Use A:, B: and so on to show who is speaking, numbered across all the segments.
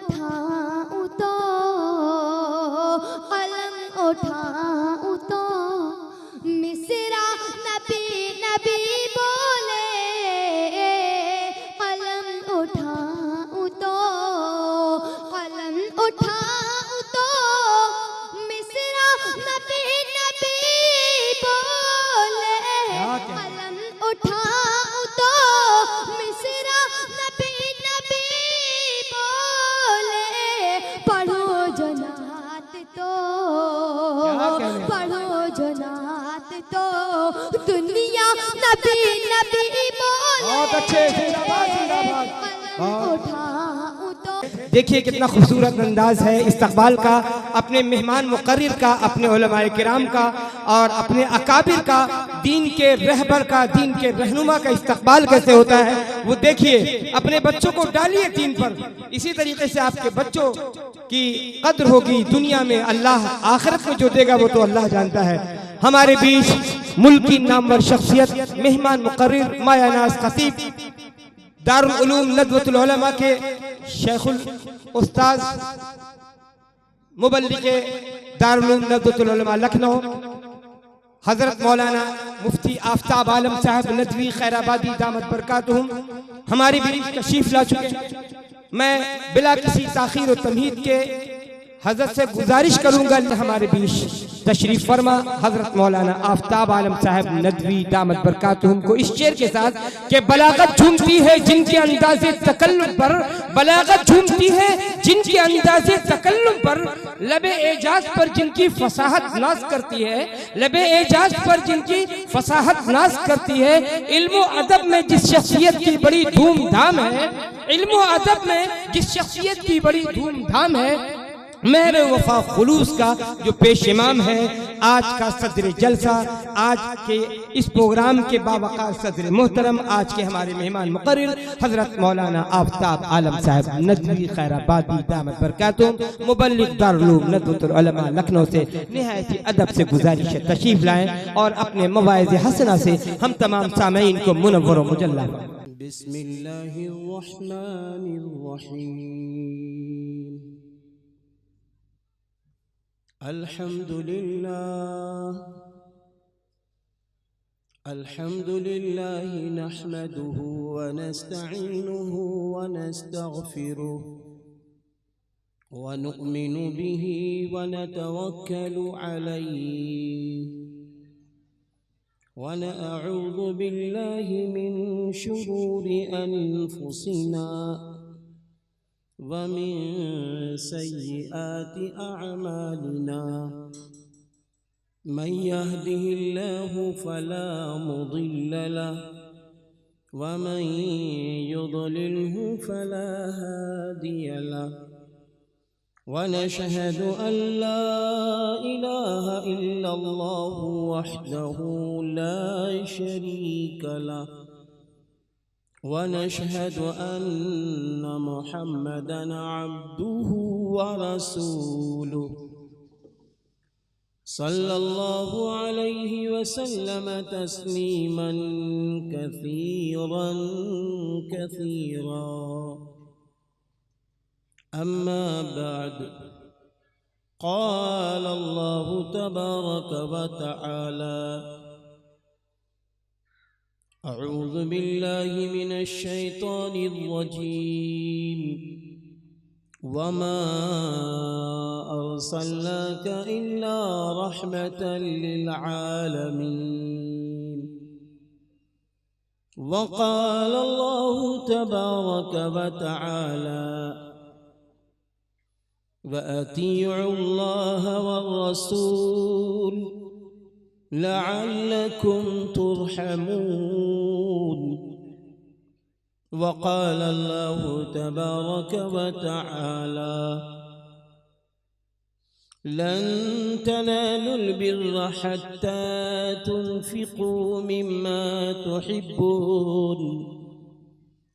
A: उठाऊं तो कलम उठाऊं तो मिसरा नबी नबी बोले, कलम उठाऊं तो कलम उठाऊं तो मिसरा नबी नबी बोले, कलम उठाऊं तो मिसरा नबी नबी बोले। पढ़ो जो नात तो पढ़ो जो नात तो दुनिया नबी नबी बोले।
B: बहुत अच्छे, जिंदाबाद जिंदाबाद।
A: कलम उठाऊं तो।
B: देखिए कितना खूबसूरत अंदाज है इस्तकबाल का, अपने मेहमान मुकर्रिर का, अपने उलमाए किराम का और अपने अकाबिर का, दीन के रहबर का, दीन के रहनुमा का इस्तकबाल कैसे होता है वो देखिए। अपने बच्चों को डालिए दीन पर, इसी तरीके से आपके बच्चों की कद्र होगी दुनिया में, अल्लाह आखिरत में जो देगा वो तो अल्लाह जानता है। हमारे बीच मुल्क की नामवर शख्सियत, मेहमान मुकर्रिर मायानाज खतीब, दारुल उलूम नदवतुल उलमा के शेखुल उस्ताद, मुबल्लिगे दारुल उलूम नदवतुल उलमा लखनऊ, हजरत मौलाना मुफ्ती आफ्ताब आलम साहब नदवी खैराबादी दामत बरकातुहुम हमारी बीच तशरीफ ला चुके हैं। मैं बिला किसी ताखीर और तमहीद के हजरत से गुजारिश करूंगा हमारे बीच तशरीफ फरमा हजरत मौलाना आफ्ताब आलम साहब नदवी दामत बरकातुहुम को इस शेर के साथ कि बलागत झूमती है जिनके अंदाज़े तकल्लुम पर, बलागत झूमती है जिनके अंदाज़े तकल्लुम पर, लबे एजाज पर जिनकी फसाहत नाज करती है, लबे एजाज पर जिनकी फसाहत नाज करती है। इल्म अदब में जिस शख्सियत की बड़ी धूमधाम है, इल्म अदब में जिस शख्सियत की बड़ी धूमधाम है, मेरे वफा खुलूस का जो पेश इमाम है, आज का सदर जलसा, आज के इस प्रोग्राम के बावकार सदर मोहतरम, आज के हमारे मेहमान मुकर्रिर हजरत मौलाना आफ्ताब आलम साहब नदवी खैराबादी दामत बरकातुहुम मुबल्लिग दारुल उलूम नदवतुल उलमा लखनऊ से निहायत ही अदब से गुजारिश है तशरीफ लाएं और अपने मवाइज़ हसना से हम तमाम सामीन को मुनव्वर व मुजल्ला।
C: बिस्मिल्लाहिर रहमानिर रहीम। अल्हम्दुलिल्लाह नहमदुहु व नस्तईनुहु व नस्तगफिरुहु व नु'मिनु बिही व नतवक्कलु अलैहि व नअऊज़ु बिल्लाहि मिन शुरूरि अनफुसिना वमिन सय्यिआति अअमालिना। मन यहदिहिल्लाहु फला मुदिल्ल लहु व मन युद्लिल्हु फला हादिय लहु। व नशहदु अन ला इलाहा इल्लल्लाहु वहदहु ला शरीक लहु व नशहदु अन्न मुहम्मदन अब्दुहु व रसूलुहु सल्लल्लाहु अलैहि वसल्लम तस्लीमन कसीरन कसीरा। अम्मा बाद, क़ाल अल्लाहु तबारक व तआला अऊज़ु बिल्लाहि मिनश शैतानिर रजीम। वमा अर्सलनाका इल्ला रहमतल लिल आलमीन। वक़ाल अल्लाहु तबारक व तआला वअतीउल्लाह वर्रसूल लअल्लकुम तुरहमून। वक़ाल अल्लाहु तबारक व तआला लन तनालुल बिर्र हत्ता तुनफिकू मिम्मा तुहिब्बून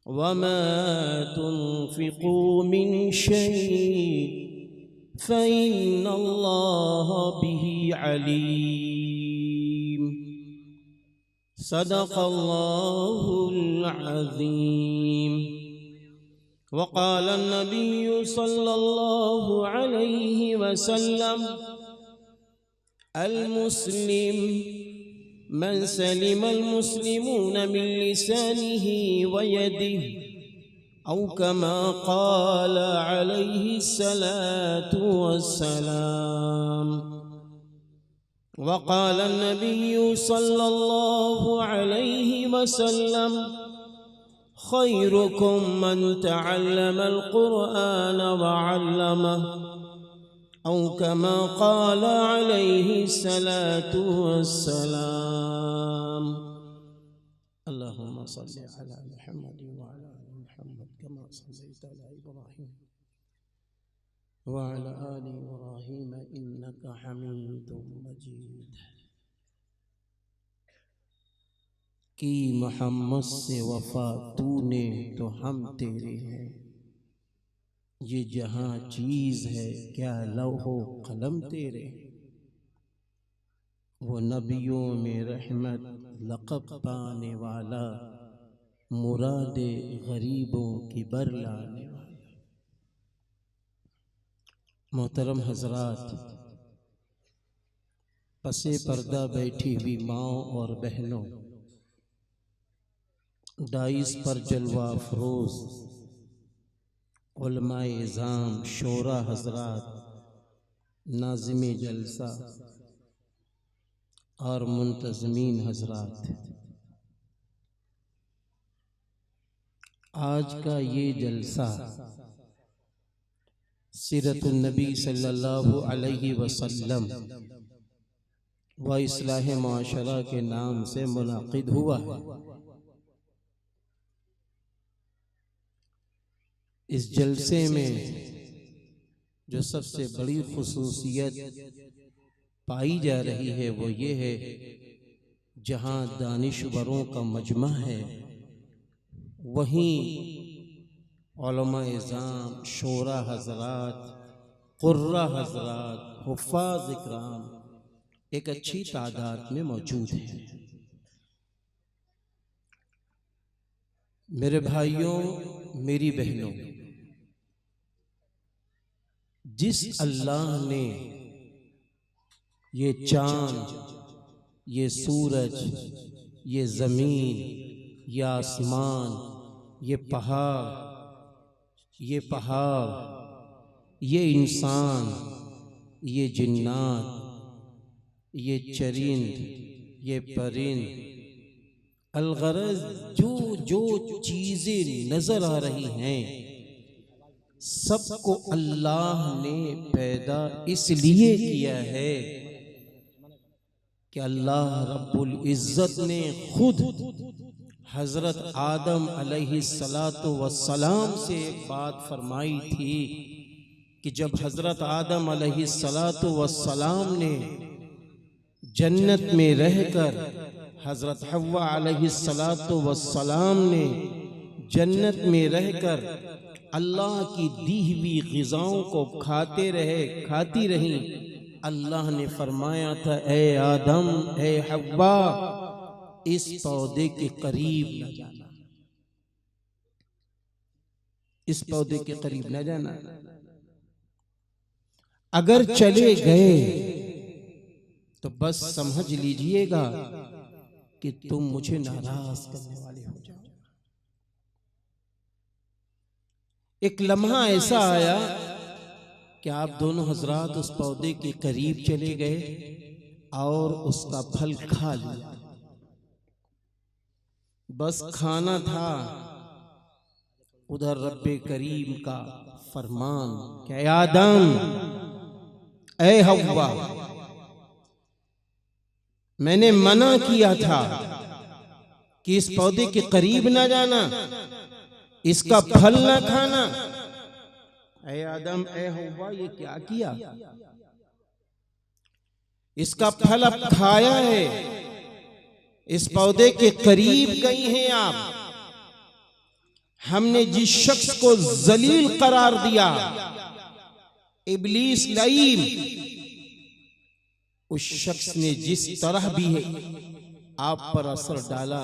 C: वमा तुनफिकू मिन शैइन फ़इन्नल्लाह बिही अलीम। सदक़ल्लाहुल अज़ीम। वक़ाल नबी सल्लल्लाहु अलैहि वसल्लम अल मुस्लिम मन सलिम अल मुस्लिमून मिन लिसानिही व यदिही औ कमा क़ाल अलैहि सलातु वस्सलाम। वक़ाल नबी सल्लल्लाहु अलैहि वसल्लम खैरुकुम मन तअल्लमल कुरआन व अल्लमह औ कमा क़ाल अलैहि सलातु वस्सलाम। अल्लाहुम्मा सल्लि अला मुहम्मद व अला आलि मुहम्मद कमा सल्लैता अला इब्राहीम व अला आलि इब्राहीम इन्नका हमीदुम मजीद। कि मोहम्मद से वफा तूने तो हम तेरे हैं, ये जहां चीज है क्या लौहो कलम तेरे। वो नबियों में रहमत लक़ब पाने वाला, मुरादे गरीबों की बरलाने वाला। मोहतरम हजरात, पसे पर्दा बैठी हुई माओ और बहनों, डाइस पर जलवा अफरोज उलमाए इज़ाम, शोरा हजरात, नाज़िमे जलसा और मुंतज़मीन हजरात, आज का ये जलसा सीरतुन नबी सल्लल्लाहु अलैहि वसल्लम व इस्लाह माशरा के नाम से मुनाक़िद हुआ है। इस जलसे में जो सबसे बड़ी खुसूसियत पाई जा रही है वो ये है, जहां दानिशवरों का मजमा है वहीं उलमा इज़ाम, शोरा हजरात, कुर्रा हजरात, हुफ़ाज़ इकराम एक अच्छी तादाद में मौजूद है। मेरे भाइयों, मेरी बहनों, जिस अल्लाह ने ये चांद, ये सूरज, ये ज़मीन, ये आसमान, ये पहाड़, ये इंसान, ये जिन्नात, ये चरिंद, ये परिंद, अलगरज जो जो चीज़ें नज़र आ रही हैं, सबको अल्लाह ने पैदा इसलिए किया है कि अल्लाह रब्बुल इज़्ज़त ने खुद हज़रत आदम अलैहिस्सलातु वस्सलाम से एक बात फरमाई थी कि जब हज़रत आदम अलैहिस्सलातु वस्सलाम ने जन्नत में रहकर, हज़रत हव्वा अलैहिस्सलातु वस्सलाम ने जन्नत में रहकर अल्लाह की दी हुई ग़िज़ाओं को खाती रहीं, अल्लाह ने फरमाया था, ए आदम, ए हव्वा, इस पौधे के करीब न जाना, इस पौधे के करीब न जाना। अगर चले गए तो बस समझ लीजिएगा कि तुम मुझे नाराज करने वाले हो जाओ। एक लम्हा ऐसा आया कि आप दोनों हजरात उस पौधे के करीब चले गए और उसका फल खा लिया। बस खाना था, उधर रब्बे करीम का फरमान कि आदम, ए हव्वा, मैंने मना किया था कि इस पौधे के करीब ना जाना, इसका फल ना खाना। ए आदम, ए हव्वा, ये क्या किया? इसका फल अब खाया है, इस पौधे के करीब गई हैं आप। हमने जिस शख्स को जलील करार दिया, इब्लीस लईम, उस शख्स ने जिस तरह भी है आप पर असर डाला,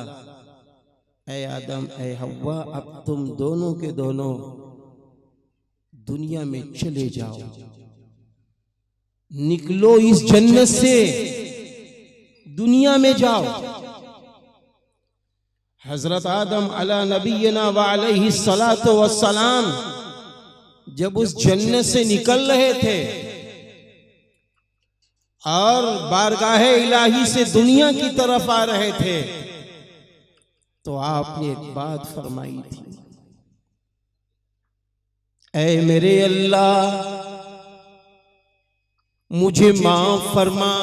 C: ए आदम, ए हव्वा, अब तुम दोनों के दोनों दुनिया में चले जाओ, निकलो इस जन्नत से, दुनिया में जाओ। हजरत आदम अला नबीना व अलैहि सलातो व सलाम जब उस जन्नत से निकल रहे थे और बारगाहे इलाही से दुनिया की तरफ आ रहे थे, तो आपने एक बात फरमाई थी, ऐ मेरे अल्लाह मुझे माफ फरमा,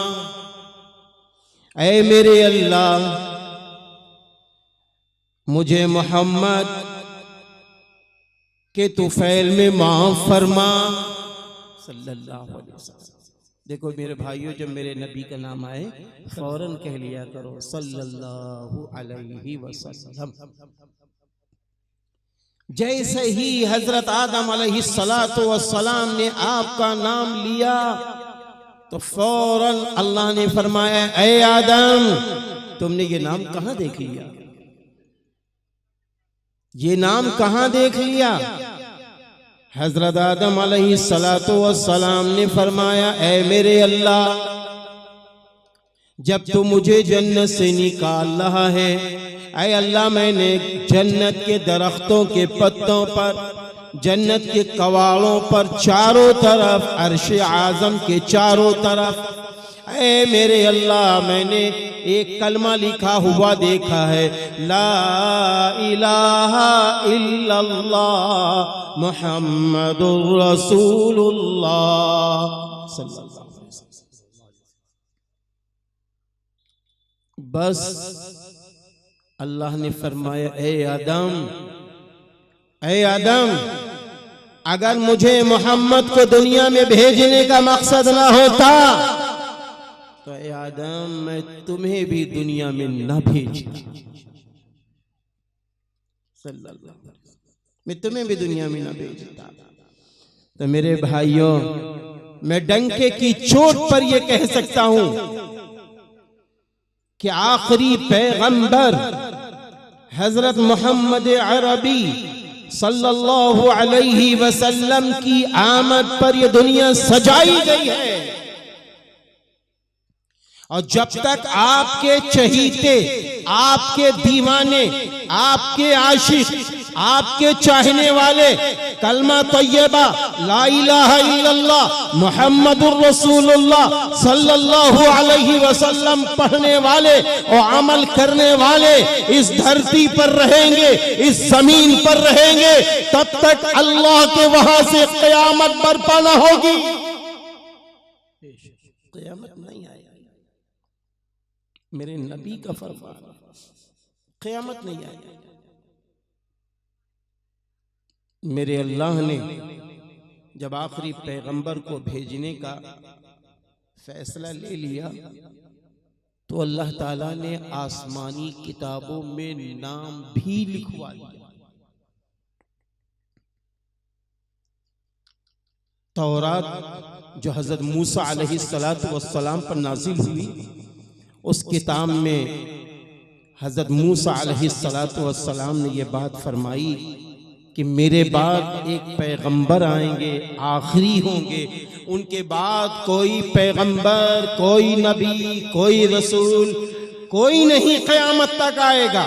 C: ऐ मेरे अल्लाह मुझे मोहम्मद के तुफैल में माफ फरमा सल्लल्लाहु अलैहि वसल्लम। देखो मेरे भाइयों, जब मेरे नबी का नाम आए फौरन कह लिया करो सल्लल्लाहु अलैहि वसल्लम। जैसे ही हजरत आदम अलैहि सलातो वस्सलाम ने आपका नाम लिया तो फौरन अल्लाह ने फरमाया, ऐ आदम तुमने ये नाम कहां देख लिया, ये नाम कहां देख लिया। हजरत आदम अलैहि सलातो वस्सलाम ने फरमाया, ऐ मेरे अल्लाह जब तू मुझे जन्नत से निकाल रहा है, ऐ अल्लाह मैंने जन्नत के दरख्तों के पत्तों पर, जन्नत के कवाड़ों पर चारों तरफ, अर्श आजम के चारों तरफ, ऐ मेरे अल्लाह मैंने एक कलमा लिखा हुआ देखा है, ला इलाहा इल्लल्लाह मुहम्मदुर रसूलुल्लाह सल्लल्लाहु अलैहि वसल्लम। बस अल्लाह ने फरमाया, ऐ आदम अगर मुझे मोहम्मद को दुनिया में भेजने का मकसद ना होता तो ऐ आदम मैं तुम्हें भी दुनिया में न भेजता, मैं तुम्हें भी दुनिया में न भेजता। तो मेरे भाइयों, मैं डंके की चोट पर यह कह सकता हूं कि आखिरी पैगंबर हजरत मोहम्मद अरबी सल्लल्लाहु अलैहि वसल्लम की आमद पर यह दुनिया सजाई गई है। और जब तक आपके चहीते, आपके दीवाने, आपके आशिक, आपके चाहने वाले कलमा तैयबा ला इलाहा इल्लल्लाह मुहम्मदुर रसूलुल्लाह सल्लल्लाहु अलैहि वसल्लम पढ़ने वाले और अमल करने वाले इस धरती पर रहेंगे, इस जमीन पर रहेंगे, तब तक अल्लाह के वहां से क़यामत बर्पा न होगी। क़यामत नहीं आएगी, मेरे नबी का फरमान, क़यामत नहीं आएगी। मेरे अल्लाह ने जब आखिरी पैगंबर को भेजने का फैसला ले लिया तो अल्लाह ताला ने आसमानी किताबों में नाम भी लिखवा दिया। तौरात जो हजरत मूसा अलैहिस्सलातु वस्सलाम पर नाजिल हुई, उस किताब में हजरत मूसा अलैहिस्सलातु वस्सलाम ने यह बात फरमाई कि मेरे बाद एक पैगंबर आएंगे, आखिरी होंगे, उनके बाद कोई पैगंबर, कोई नबी, कोई रसूल, कोई नहीं क़यामत तक आएगा।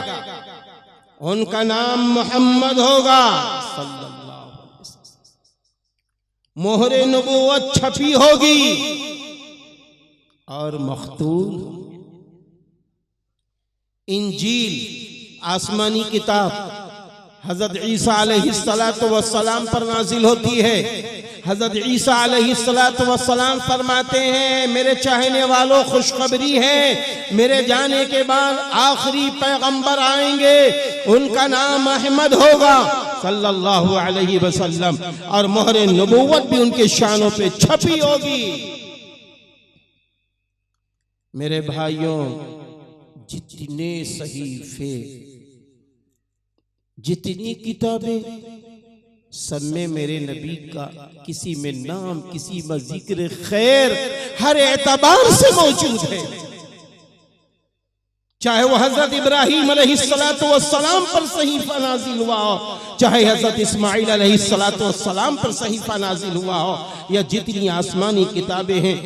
C: उनका नाम मोहम्मद होगा सल्लल्लाहु अलैहि वसल्लम। मोहरे नबूवत छपी होगी और मख्तूम इंजील आसमानी किताब हजरत ईसा अलैहिस्सलातु वस्सलाम पर नाजिल होती है। हजरत ईसा अलैहिस्सलातु वस्सलाम फरमाते हैं, मेरे चाहने वालों खुशखबरी है, मेरे जाने के बाद आखिरी पैगंबर आएंगे, उनका नाम अहमद होगा सल्लल्लाहु अलैहि वसल्लम, और मोहरे नबूवत भी उनके शानों पे छपी होगी। मेरे भाइयों, जितने सहीफे, जितनी किताबें, सब में मेरे नबी का किसी में नाम, किसी में जिक्र खैर हर एतबार से मौजूद है। चाहे वो हजरत इब्राहीम अलैहिस्सलाम पर सहीफा नाजिल हुआ हो, चाहे हजरत इस्माइल अलैहिस्सलाम पर सहीफा नाजिल हुआ हो, या जितनी आसमानी किताबें हैं,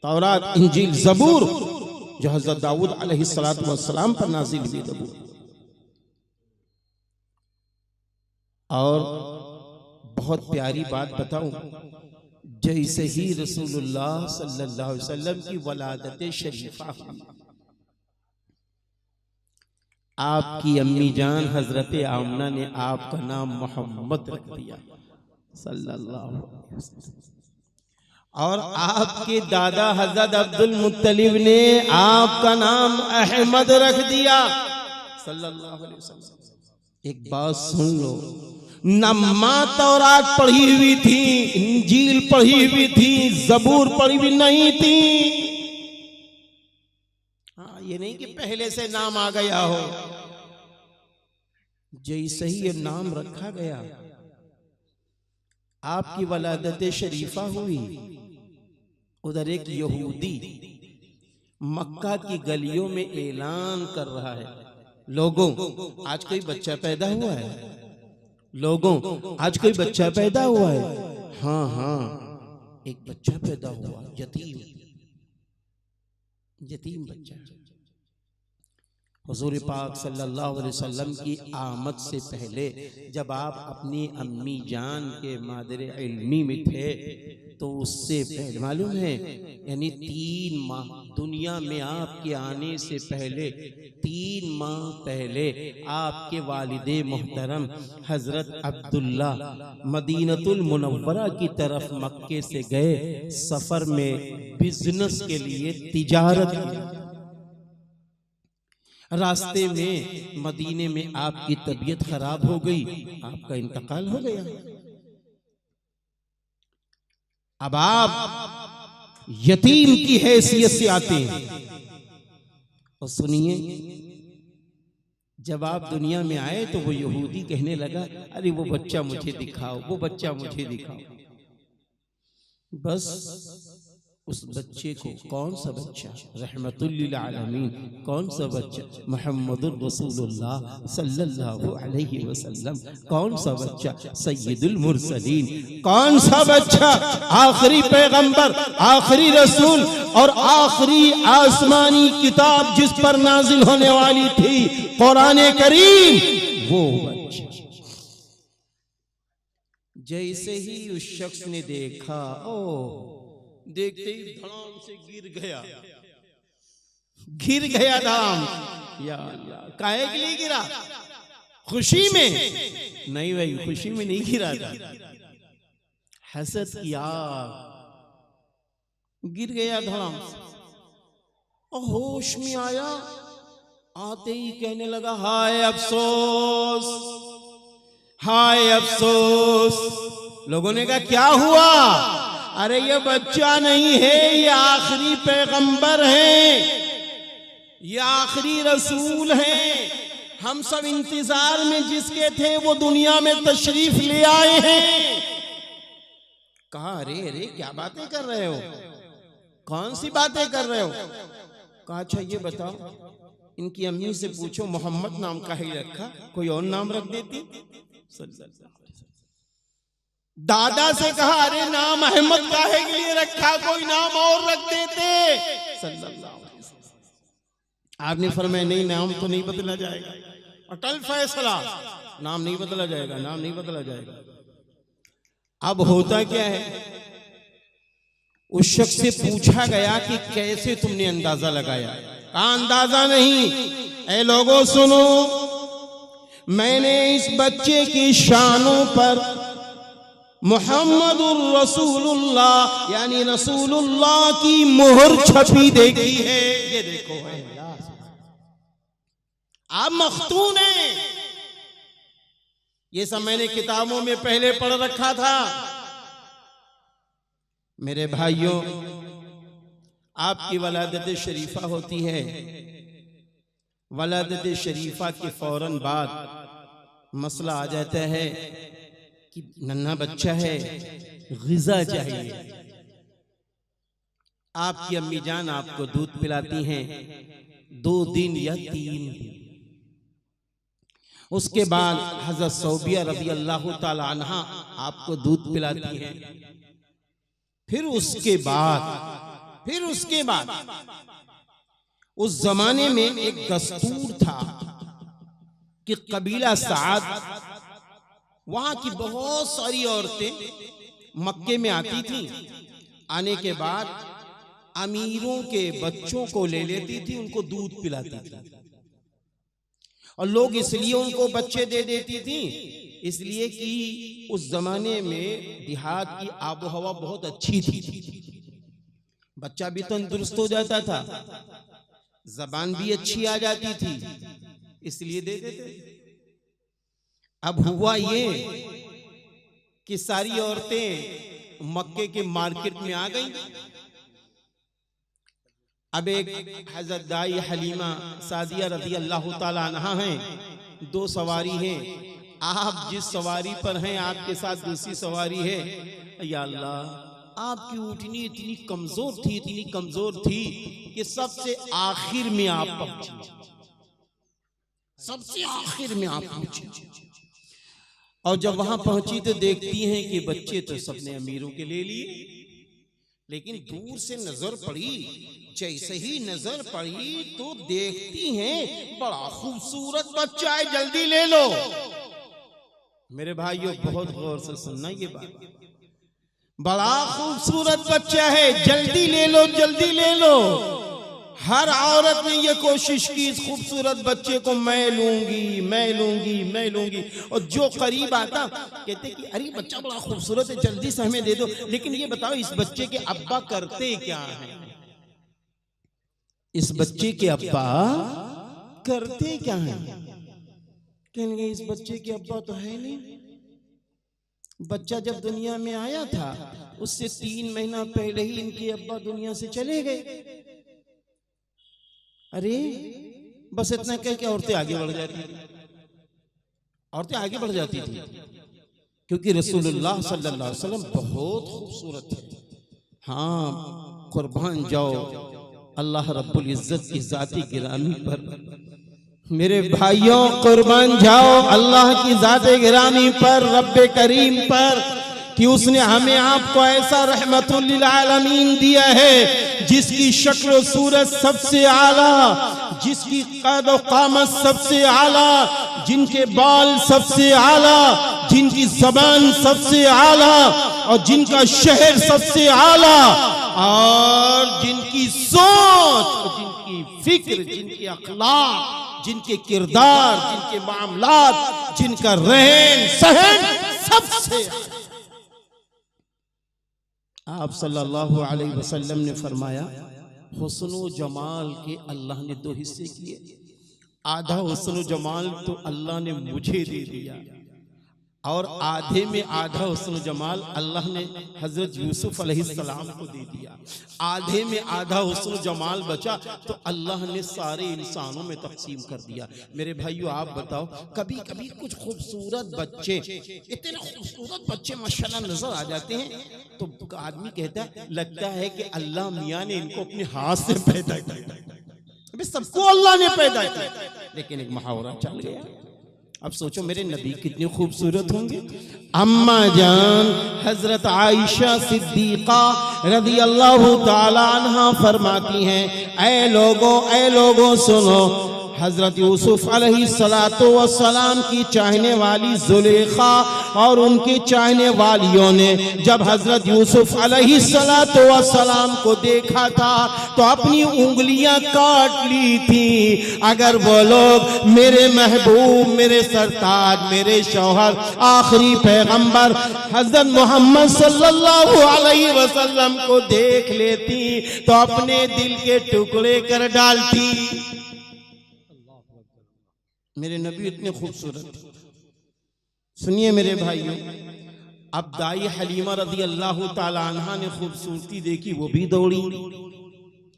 C: तौरात, इंजील, ज़बूर, जो हजरत दाऊद अलैहिस्सलाम पर नाजिल हुई ज़बूर। और बहुत प्यारी बात बताऊं, जैसे ही रसूलुल्लाह सल्लल्लाहु अलैहि वसल्लम की वलादत शरीफा हुई, आपकी अम्मी जान हजरत आमना ने आपका नाम मोहम्मद रख दिया सल्लल्लाहु अलैहि वसल्लम, और आपके दादा हजरत अब्दुल मुत्तलिब ने आपका नाम अहमद रख दिया सल्लल्लाहु अलैहि वसल्लम। एक बात सुन लो, न माँ तौरात पढ़ी हुई थी, इंजील पढ़ी हुई थी, ज़बूर पढ़ी हुई नहीं थी। हाँ, ये नहीं कि पहले से नाम आ गया हो, जैसे ही ये नाम रखा गया, आपकी वलादत शरीफा हुई, उधर एक यहूदी मक्का की गलियों में ऐलान कर रहा है, लोगों आज कोई बच्चा पैदा हुआ है, लोगों आज कोई बच्चा पैदा हुआ है। हाँ हाँ, एक बच्चा पैदा हुआ, यतीम बच्चा। हुजूर पाक सल्लल्लाहु अलैहि वसल्लम की आमद से पहले जब आप अपनी अम्मी जान के मादर इल्मी में थे, तो उससे पहले मालूम है, यानी 3 माह दुनिया में आपके आने से पहले 3 माह पहले आपके वालिदे मोहतरम हजरत अब्दुल्ला मदीनतुल मुनव्वरा की तरफ मक्के से गए, सफर में बिजनेस के लिए, तिजारत के लिए। रास्ते में मदीने में आपकी तबीयत खराब हो गई, आपका इंतकाल हो गया। अब आप यतीम की हैसियत से आते हैं, और सुनिए, जब आप दुनिया में आए तो वो यहूदी कहने लगा, अरे वो बच्चा मुझे दिखाओ, वो बच्चा मुझे दिखाओ। बस उस बच्चे को, कौन सा बच्चा? रहमतुल लिल आलमीन, कौन सा बच्चा? मुहम्मदुर रसूलुल्लाह सल्लल्लाहु अलैहि वसल्लम, कौन सा बच्चा? सय्यदुल मुरसलीन, कौन सा बच्चा? आखिरी पैगंबर, आखिरी रसूल और आखिरी आसमानी किताब जिस पर नाजिल होने वाली थी, कुरान करीम, वो बच्चा। जैसे ही उस शख्स ने देखा, ओ देखते ही धड़ाम से गिर गया धाम। या अल्लाह, काहे के लिए गिरा? खुशी में? नहीं भाई, खुशी में नहीं गिरा था, हसद किया, गिर गया धड़ाम से। और होश में आया, आते ही कहने लगा, हाय अफसोस, हाय अफसोस। लोगों ने कहा क्या हुआ? अरे ये बच्चा नहीं है, ये आखिरी पैगंबर है, ये आखिरी रसूल है। हम सब इंतजार में जिसके थे वो दुनिया में तशरीफ ले आए हैं। कहा, अरे अरे क्या बातें कर रहे हो, कौन सी बातें कर रहे हो? कहा, अच्छा ये बताओ, इनकी अम्मी से पूछो मोहम्मद नाम का ही रखा, कोई और नाम रख देती। दादा से कहा, अरे नाम अहमद काहे के लिए रखा, कोई नाम और रख देते। सल्लल्लाहु अलैहि वसल्लम। आपने फरमाया, नहीं नाम तो नहीं बदला जाएगा, अटल फैसला, नाम नहीं बदला जाएगा, नाम नहीं बदला जाएगा। अब होता क्या है, उस शख्स से पूछा गया कि कैसे तुमने अंदाजा लगाया? कहा, अंदाजा नहीं, ऐ लोगों सुनो, मैंने इस बच्चे की शानों पर मुहम्मदुर रसूलुल्लाह यानी रसूलुल्लाह की मोहर छपी देखी है। ये देखो है, आप मख्तून हैं। ये सब मैंने किताबों में पहले पढ़ रखा था। मेरे भाइयों, आपकी वलादत शरीफा होती है, वलादत शरीफा के फौरन बाद मसला आ जाता है कि नन्हा बच्चा है, ग़िज़ा चाहिए। आपकी अम्मी जान आपको दूध पिलाती हैं 2 दिन या 3 दिन। उसके बाद हजरत सौबिया रज़ी अल्लाह ताला अन्हा आपको दूध पिलाती हैं। फिर उसके बाद उस जमाने में एक दस्तूर था कि कबीला साद, वहां की बहुत सारी औरतें मक्के में आती थी। आने के बाद अमीरों के बच्चों को ले लेती थी, उनको दूध पिलाती थी। और लोग इसलिए उनको बच्चे दे देती थी इसलिए कि उस जमाने में देहात की आबो हवा बहुत अच्छी थी, बच्चा भी तंदुरुस्त हो जाता था, जबान भी अच्छी आ जाती थी, इसलिए दे देते। अब हुआ ये कि सारी औरतें मक्के के मार्केट में आ गई। अब एक हजरत दाई हलीमा सादिया रज़ी अल्लाह ताला अन्हा हैं, 2 सवारी हैं। आप जिस सवारी पर हैं आपके साथ दूसरी सवारी है। या अल्लाह, आपकी ऊँटनी इतनी कमजोर थी कि सबसे आखिर में आप पहुंचे, सबसे आखिर में आप पहुंचे। और जब वहां पहुंची तो देखती हैं कि बच्चे तो सबने अमीरों के ले लिए, लेकिन दूर से नजर पड़ी, जैसे ही नजर पड़ी तो देखती हैं बड़ा खूबसूरत बच्चा है, जल्दी ले लो। मेरे भाइयों बहुत गौर से सुनना ये बात, बड़ा खूबसूरत बच्चा है, जल्दी ले लो, जल्दी ले लो। हर औरत ने ये कोशिश की इस खूबसूरत बच्चे को मैं लूंगी, मैं लूंगी, मैं लूंगी। और जो करीब आता कहते कि अरे बच्चा बड़ा खूबसूरत है, जल्दी से हमें दे दो। लेकिन ये बताओ इस बच्चे के अब्बा करते क्या हैं? इस बच्चे के अब्बा करते क्या हैं? कहेंगे इस बच्चे के अब्बा तो है नहीं। बच्चा जब दुनिया में आया था उससे 3 महीना पहले ही इनके अब्बा दुनिया से चले गए। अरे बस इतना कह के औरतें आगे बढ़ जाती थी, औरतें आगे बढ़ जाती थी, क्योंकि रसूलुल्लाह सल्लल्लाहु अलैहि वसल्लम बहुत खूबसूरत है। हाँ, कुर्बान जाओ अल्लाह रब्बुल इज्जत की जाती गिरामी पर। मेरे भाइयों, कुर्बान जाओ अल्लाह की जाते गिरामी पर, रब्बे करीम पर, कि उसने हमें आपको ऐसा रहमतुल लिल आलमीन दिया है जिसकी शक्ल सूरत सबसे आला, जिसकी कद और कामत सबसे आला, जिनके बाल सबसे आला, जिनकी जबान सबसे आला, और जिनका शहर सबसे आला, और जिनकी सोच, जिनकी फिक्र, जिनके अखलाक, जिनके किरदार, जिनके मामलात, जिनका रहन सहन सबसे आला। आप सल्लल्लाहु अलैहि वसल्लम ने फरमाया हुस्न व जमाल के अल्लाह ने 2 हिस्से किए। आधा हुस्न व जमाल तो अल्लाह ने मुझे दे दिया, और आधे में आधा हुस्न व जमाल अल्लाह ने हजरत यूसुफ अलैहिस्सलाम को दे दिया। आधे में आधा हुस्न व जमाल बचा तो अल्लाह ने सारे इंसानों में तकसीम कर दिया। मेरे भाइयों, आप बताओ, कभी कभी कुछ खूबसूरत बच्चे, इतने खूबसूरत बच्चे माशाल्लाह नजर आ जाते हैं तो आदमी कहता है लगता है कि अल्लाह मियाँ ने इनको अपने हाथ से पैदा किया। अभी सबको अल्लाह ने पैदा किया, लेकिन एक मुहावरा चल गया। अब सोचो मेरे नबी कितने खूबसूरत होंगे। अम्मा जान हजरत आयशा सिद्दीका रज़ी अल्लाह ताला अन्हा फरमाती हैं, ऐ लोगों सुनो, हजरत यूसुफ अलैहिस्सलातु वस्सलाम की चाहने वाली जुलेखा और उनके चाहने वालियों ने जब हजरत यूसुफ अलैहिस्सलातु वस्सलाम को देखा था तो अपनी उंगलियां काट ली थी। अगर वो लोग मेरे महबूब, मेरे सरताज, मेरे शौहर, आखिरी पैगंबर हजरत मोहम्मद सल्लल्लाहु अलैहि वसल्लम को देख लेती तो अपने दिल के टुकड़े कर डालती। मेरे नबी इतने खूबसूरत। सुनिए मेरे भाइयों, अब दाई हलीमा रज़ी अल्लाह ताला अन्हा ने खूबसूरती देखी, वो भी दौड़ी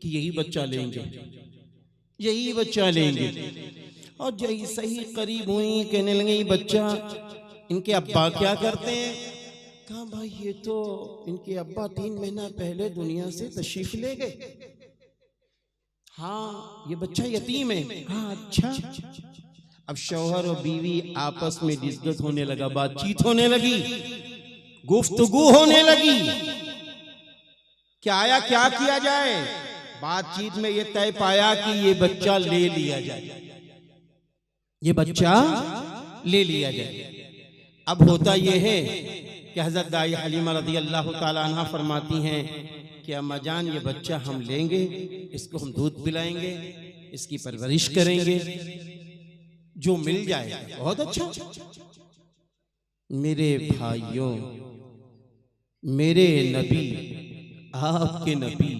C: कि यही बच्चा लेंगे, यही बच्चा लेंगे। और जैसे ही करीब हुई कहने लगे बच्चा, इनके अब्बा क्या करते हैं? कहा भाई ये तो इनके अब्बा 3 महीना पहले दुनिया से तशरीफ ले गए। हाँ ये बच्चा यतीम है। हाँ अच्छा। अब शौहर और बीवी आपस में डिस्कस होने लगा, बातचीत होने लगी, गुफ्तगू होने लगी, क्या किया जाए। बातचीत में ये तय पाया कि ये बच्चा ले लिया जाए, ये बच्चा ले लिया जाए। अब होता यह है कि हजरत दाई हलीमा रज़ी अल्लाह ताला अन्हा फरमाती हैं कि अम्मा जान ये बच्चा हम लेंगे, इसको हम दूध पिलाएंगे, इसकी परवरिश करेंगे, जो मिल जाए बहुत अच्छा। मेरे भाइयों, मेरे नबी, आपके नबी,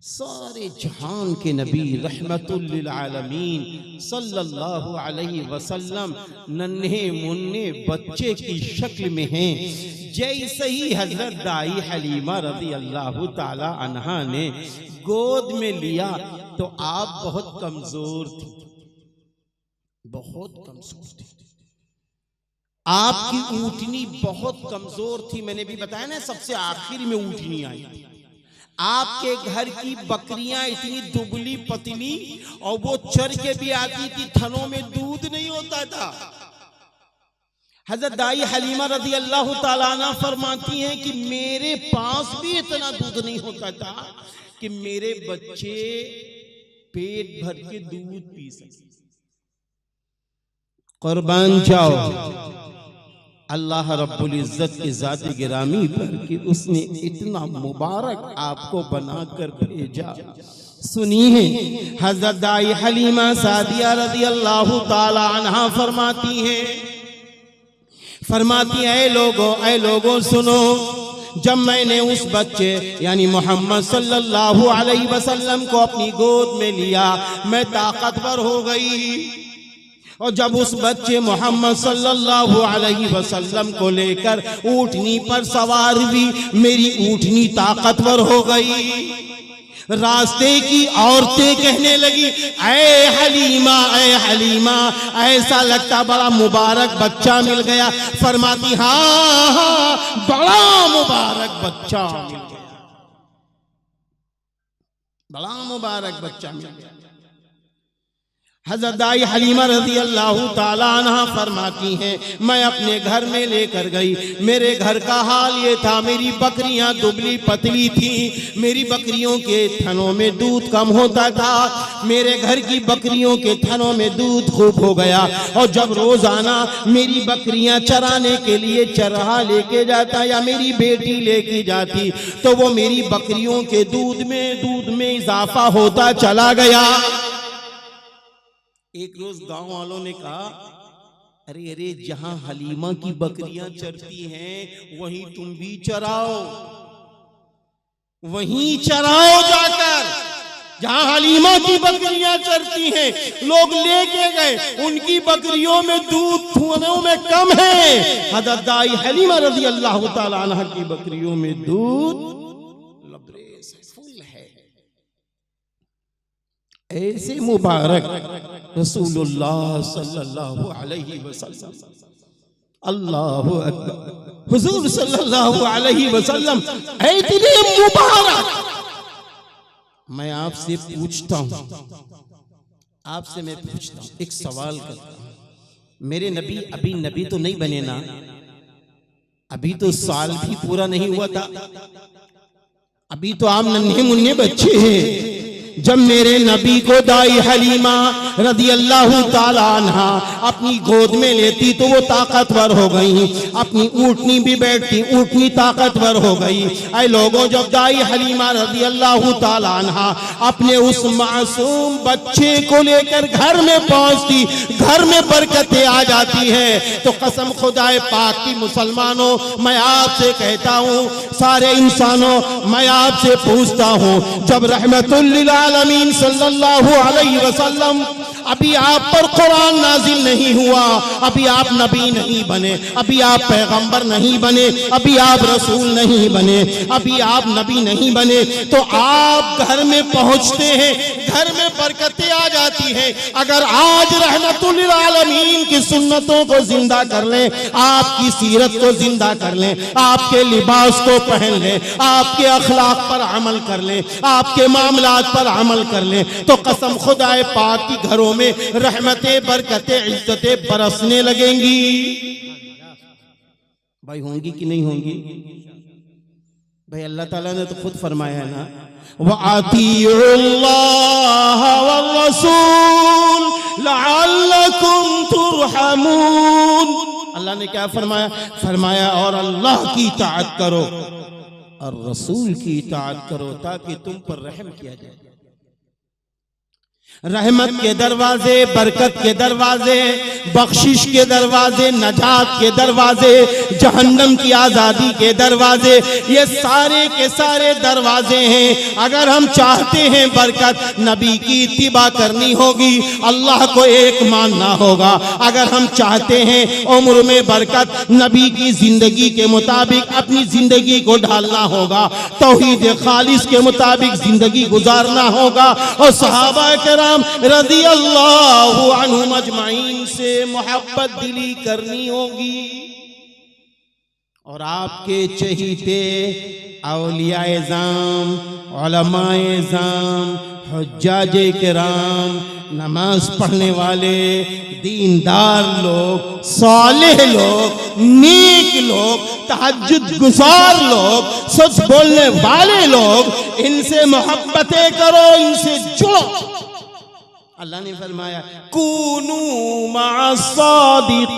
C: सारे जहान के नबी रहमतुल लिल आलमीन सल्लल्लाहु अलैहि वसल्लम नन्हे मुन्ने बच्चे की शक्ल में हैं। जैसे ही हजरत दाई हलीमा रज़ी अल्लाह ताला अन्हा ने गोद में लिया तो आप बहुत कमजोर थी, बहुत कमजोर थी। आपकी ऊँटनी बहुत कमजोर थी। मैंने भी बताया ना, सबसे आखिर में ऊँटनी आई थी। आपके घर की बकरियां इतनी दुबली पतली और वो चर के भी आती थी, थनों में दूध नहीं होता था। हजरत दाई हलीमा रज़ी अल्लाह ताला अन्हा फरमाती हैं कि मेरे पास भी इतना दूध नहीं होता था कि मेरे बच्चे पेट भर के दूध पी सके। कुर्बान जाओ अल्लाह रब्बुल इज्जत की ज़ात गिरामी पर कि उसने इतना मुबारक आपको बनाकर भेजा। सुनिए हजरत दाई हलीमा सादिया रज़ी अल्लाह ताला अन्हा फरमाती हैं, ऐ लोगों सुनो, जब मैंने उस बच्चे यानी मोहम्मद सल्लल्लाहु अलैहि वसल्लम को अपनी गोद में लिया, मैं ताकतवर हो गई। और जब उस बच्चे मोहम्मद सल्लल्लाहु अलैहि वसल्लम को लेकर ऊँटनी पर सवार हुई, मेरी ऊँटनी ताकतवर हो गई। रास्ते की औरतें कहने लगी, ऐ हलीमा, ऐसा लगता बड़ा मुबारक बच्चा मिल गया। फरमाती हाँ, बड़ा मुबारक बच्चा मिल गया, बड़ा मुबारक बच्चा मिल गया। हज़रत दाई हलीमा रज़ी अल्लाह ताला अन्हा फरमाती हैं, मैं अपने घर में लेकर गई। मेरे घर का हाल ये था, मेरी बकरियां दुबली पतली थी, मेरी बकरियों के थनों में दूध कम होता था। मेरे घर की बकरियों के थनों में दूध खूब हो गया। और जब रोजाना मेरी बकरियां चराने के लिए चरहा लेके जाता या मेरी बेटी लेके जाती, तो वो मेरी बकरियों के दूध में इजाफा होता चला गया। एक रोज गांव वालों ने कहा, अरे जहां हलीमा की बकरियां चरती हैं वहीं तुम भी चराओ, वहीं चराओ जाकर जहां हलीमा की बकरियां चरती हैं। लोग लेके गए, उनकी बकरियों में दूध थनों में कम है। हज़रत दाई हलीमा रज़ी अल्लाह ताला अन्हा की बकरियों में दूध लबरेज फुल है। ऐसे मुबारक रसूलुल्लाह सल्लल्लाहु अलैहि वसल्लम, अल्लाहु अकबर, हुजूर सल्लल्लाहु अलैहि वसल्लम इतने मुबारक। मैं आपसे पूछता हूं, एक सवाल करता हूं। मेरे नबी अभी नबी तो नहीं बने ना, अभी तो साल भी पूरा नहीं हुआ था, अभी तो आप नन्हे मुन्ने बच्चे हैं। जब मेरे नबी को दाई हलीमा रज़ी अल्लाह ताला अन्हा अपनी गोद में लेती तो वो ताकतवर हो गई, अपनी ऊँटनी भी बैठती, ऊँटनी ताकतवर हो गई। ऐ लोगों, जब दाई हलीमा रज़ी अल्लाह ताला अन्हा अपने उस मासूम बच्चे को लेकर घर में पहुंचती, घर में बरकतें आ जाती है। तो कसम खुदाए पाक की मुसलमानों, मैं आपसे कहता हूँ, सारे इंसानों, मैं आपसे पूछता हूँ, जब रहमतुल लिल आलमीन सल्लल्लाहु अलैहि वसल्लम अभी आप पर कुरान नाजिल नहीं हुआ, अभी आप नबी नहीं बने, अभी आप पैगंबर नहीं बने, अभी आप रसूल नहीं बने, अभी आप नबी नहीं बने, तो आप घर में पहुंचते हैं, घर में बरकतें आ जाती हैं। अगर आज रहमतुल लिल आलमीन की सुन्नतों को जिंदा कर लें, आपकी सीरत को जिंदा कर लें, आपके लिबास को पहन लें, आपके अखलाक पर अमल कर लें, आपके मामलात पर अमल कर लें, तो कसम खुदाए पाक की घरों में रहमतें, बरकतें, इज्जतें बरसने लगेंगी। भाई होंगी कि नहीं होंगी? भाई अल्लाह ताला ने तो खुद फरमाया है ना, वअतीउल्लाह वर्रसूल लअल्लकुम तुरहमून। अल्लाह ने क्या फरमाया? फरमाया और अल्लाह की इताअत करो और रसूल की इताअत करो ताकि तुम पर रहम किया जाए। रहमत के दरवाजे, बरकत के दरवाजे, बख्शिश के दरवाजे, नजात के दरवाजे, जहन्नम की आजादी के दरवाजे, ये सारे के सारे दरवाजे हैं। अगर हम चाहते हैं बरकत, नबी की इत्तिबा करनी होगी, अल्लाह को एक मानना होगा। अगर हम चाहते हैं उम्र में बरकत, नबी की जिंदगी के मुताबिक अपनी जिंदगी को ढालना होगा, तौहीद खालिस के मुताबिक जिंदगी गुजारना होगा और सहाबा कराम रज़ी अल्लाहु अन्हुम अजमाइन से मोहब्बत दिली करनी होगी। और आपके चहीते औलियाए ज़ाम, उलमाए ज़ाम, हुज्जाजे किराम, नमाज पढ़ने वाले, दीनदार लोग, सालेह लोग, नेक लोग, तहज्जुद गुजार लोग, सच बोलने वाले लोग, इनसे मोहब्बतें करो, इनसे जुड़ो। अल्लाह ने फरमाया कूनू मअस-सादिकीन,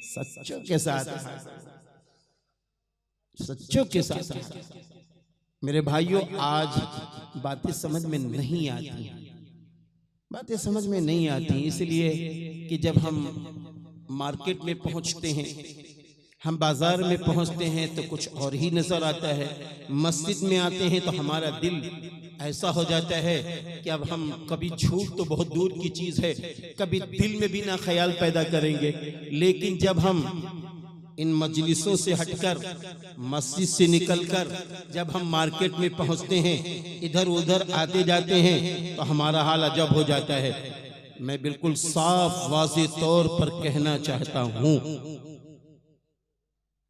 C: सच्चों के साथ, सच्चों के साथ। मेरे भाइयों, आज बातें समझ में नहीं आती, बातें समझ में नहीं आती, इसलिए कि जब हम मार्केट में पहुंचते हैं, हम बाजार में पहुंचते हैं तो कुछ और ही नजर आता है, मस्जिद में आते हैं तो हमारा दिल ऐसा हो जाता है कि अब हम कभी झूठ तो बहुत दूर की चीज है, कभी दिल में भी ना ख्याल पैदा करेंगे। लेकिन जब हम इन मजलिसों से हटकर, मस्जिद से निकलकर जब हम मार्केट में पहुंचते हैं, इधर उधर आते जाते हैं, तो हमारा हाल अजब हो जाता है। मैं बिल्कुल साफ वाज़ेह तौर पर कहना चाहता हूं,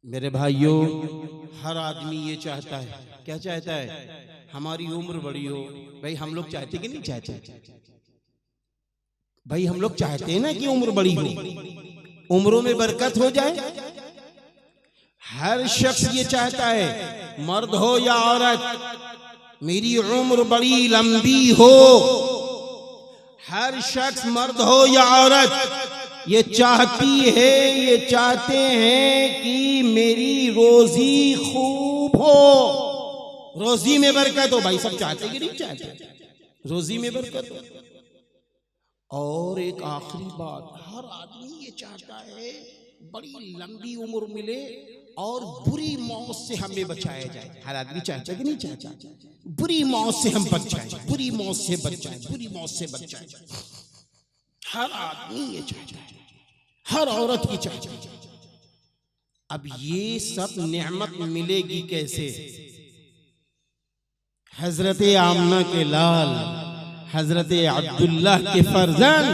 C: मेरे भाइयों, हर आदमी ये चाहता है, क्या चाहता है? हमारी उम्र बड़ी हो। भाई हम लोग चाहते कि नहीं चाहते? भाई हम लोग चाहते हैं ना कि उम्र बड़ी हो, उम्रों में बरकत हो जाए। हर शख्स ये चाहता है, मर्द हो या औरत, मेरी उम्र बड़ी लंबी हो। हर शख्स, मर्द हो या औरत, ये चाहती है, ये चाहते हैं कि मेरी रोजी खूब हो, रोजी में बरकत हो। भाई सब चाहते कि नहीं चाहते? रोजी में बरकत हो। और एक आखिरी बात, हर आदमी ये चाहता है बड़ी लंबी उम्र मिले और बुरी मौत से हमें बचाया जाए। हर आदमी चाहता कि नहीं चाहता? बुरी मौत से हम बच जाए, बुरी मौत से बच जाए, बुरी मौत से बच जाए। हर आदमी ये चाहता है, हर औरत की चाहती है। अब ये सब नेमत मिलेगी कैसे? हजरत आमना के लाल, हजरत अब्दुल्लाह के फरजंद,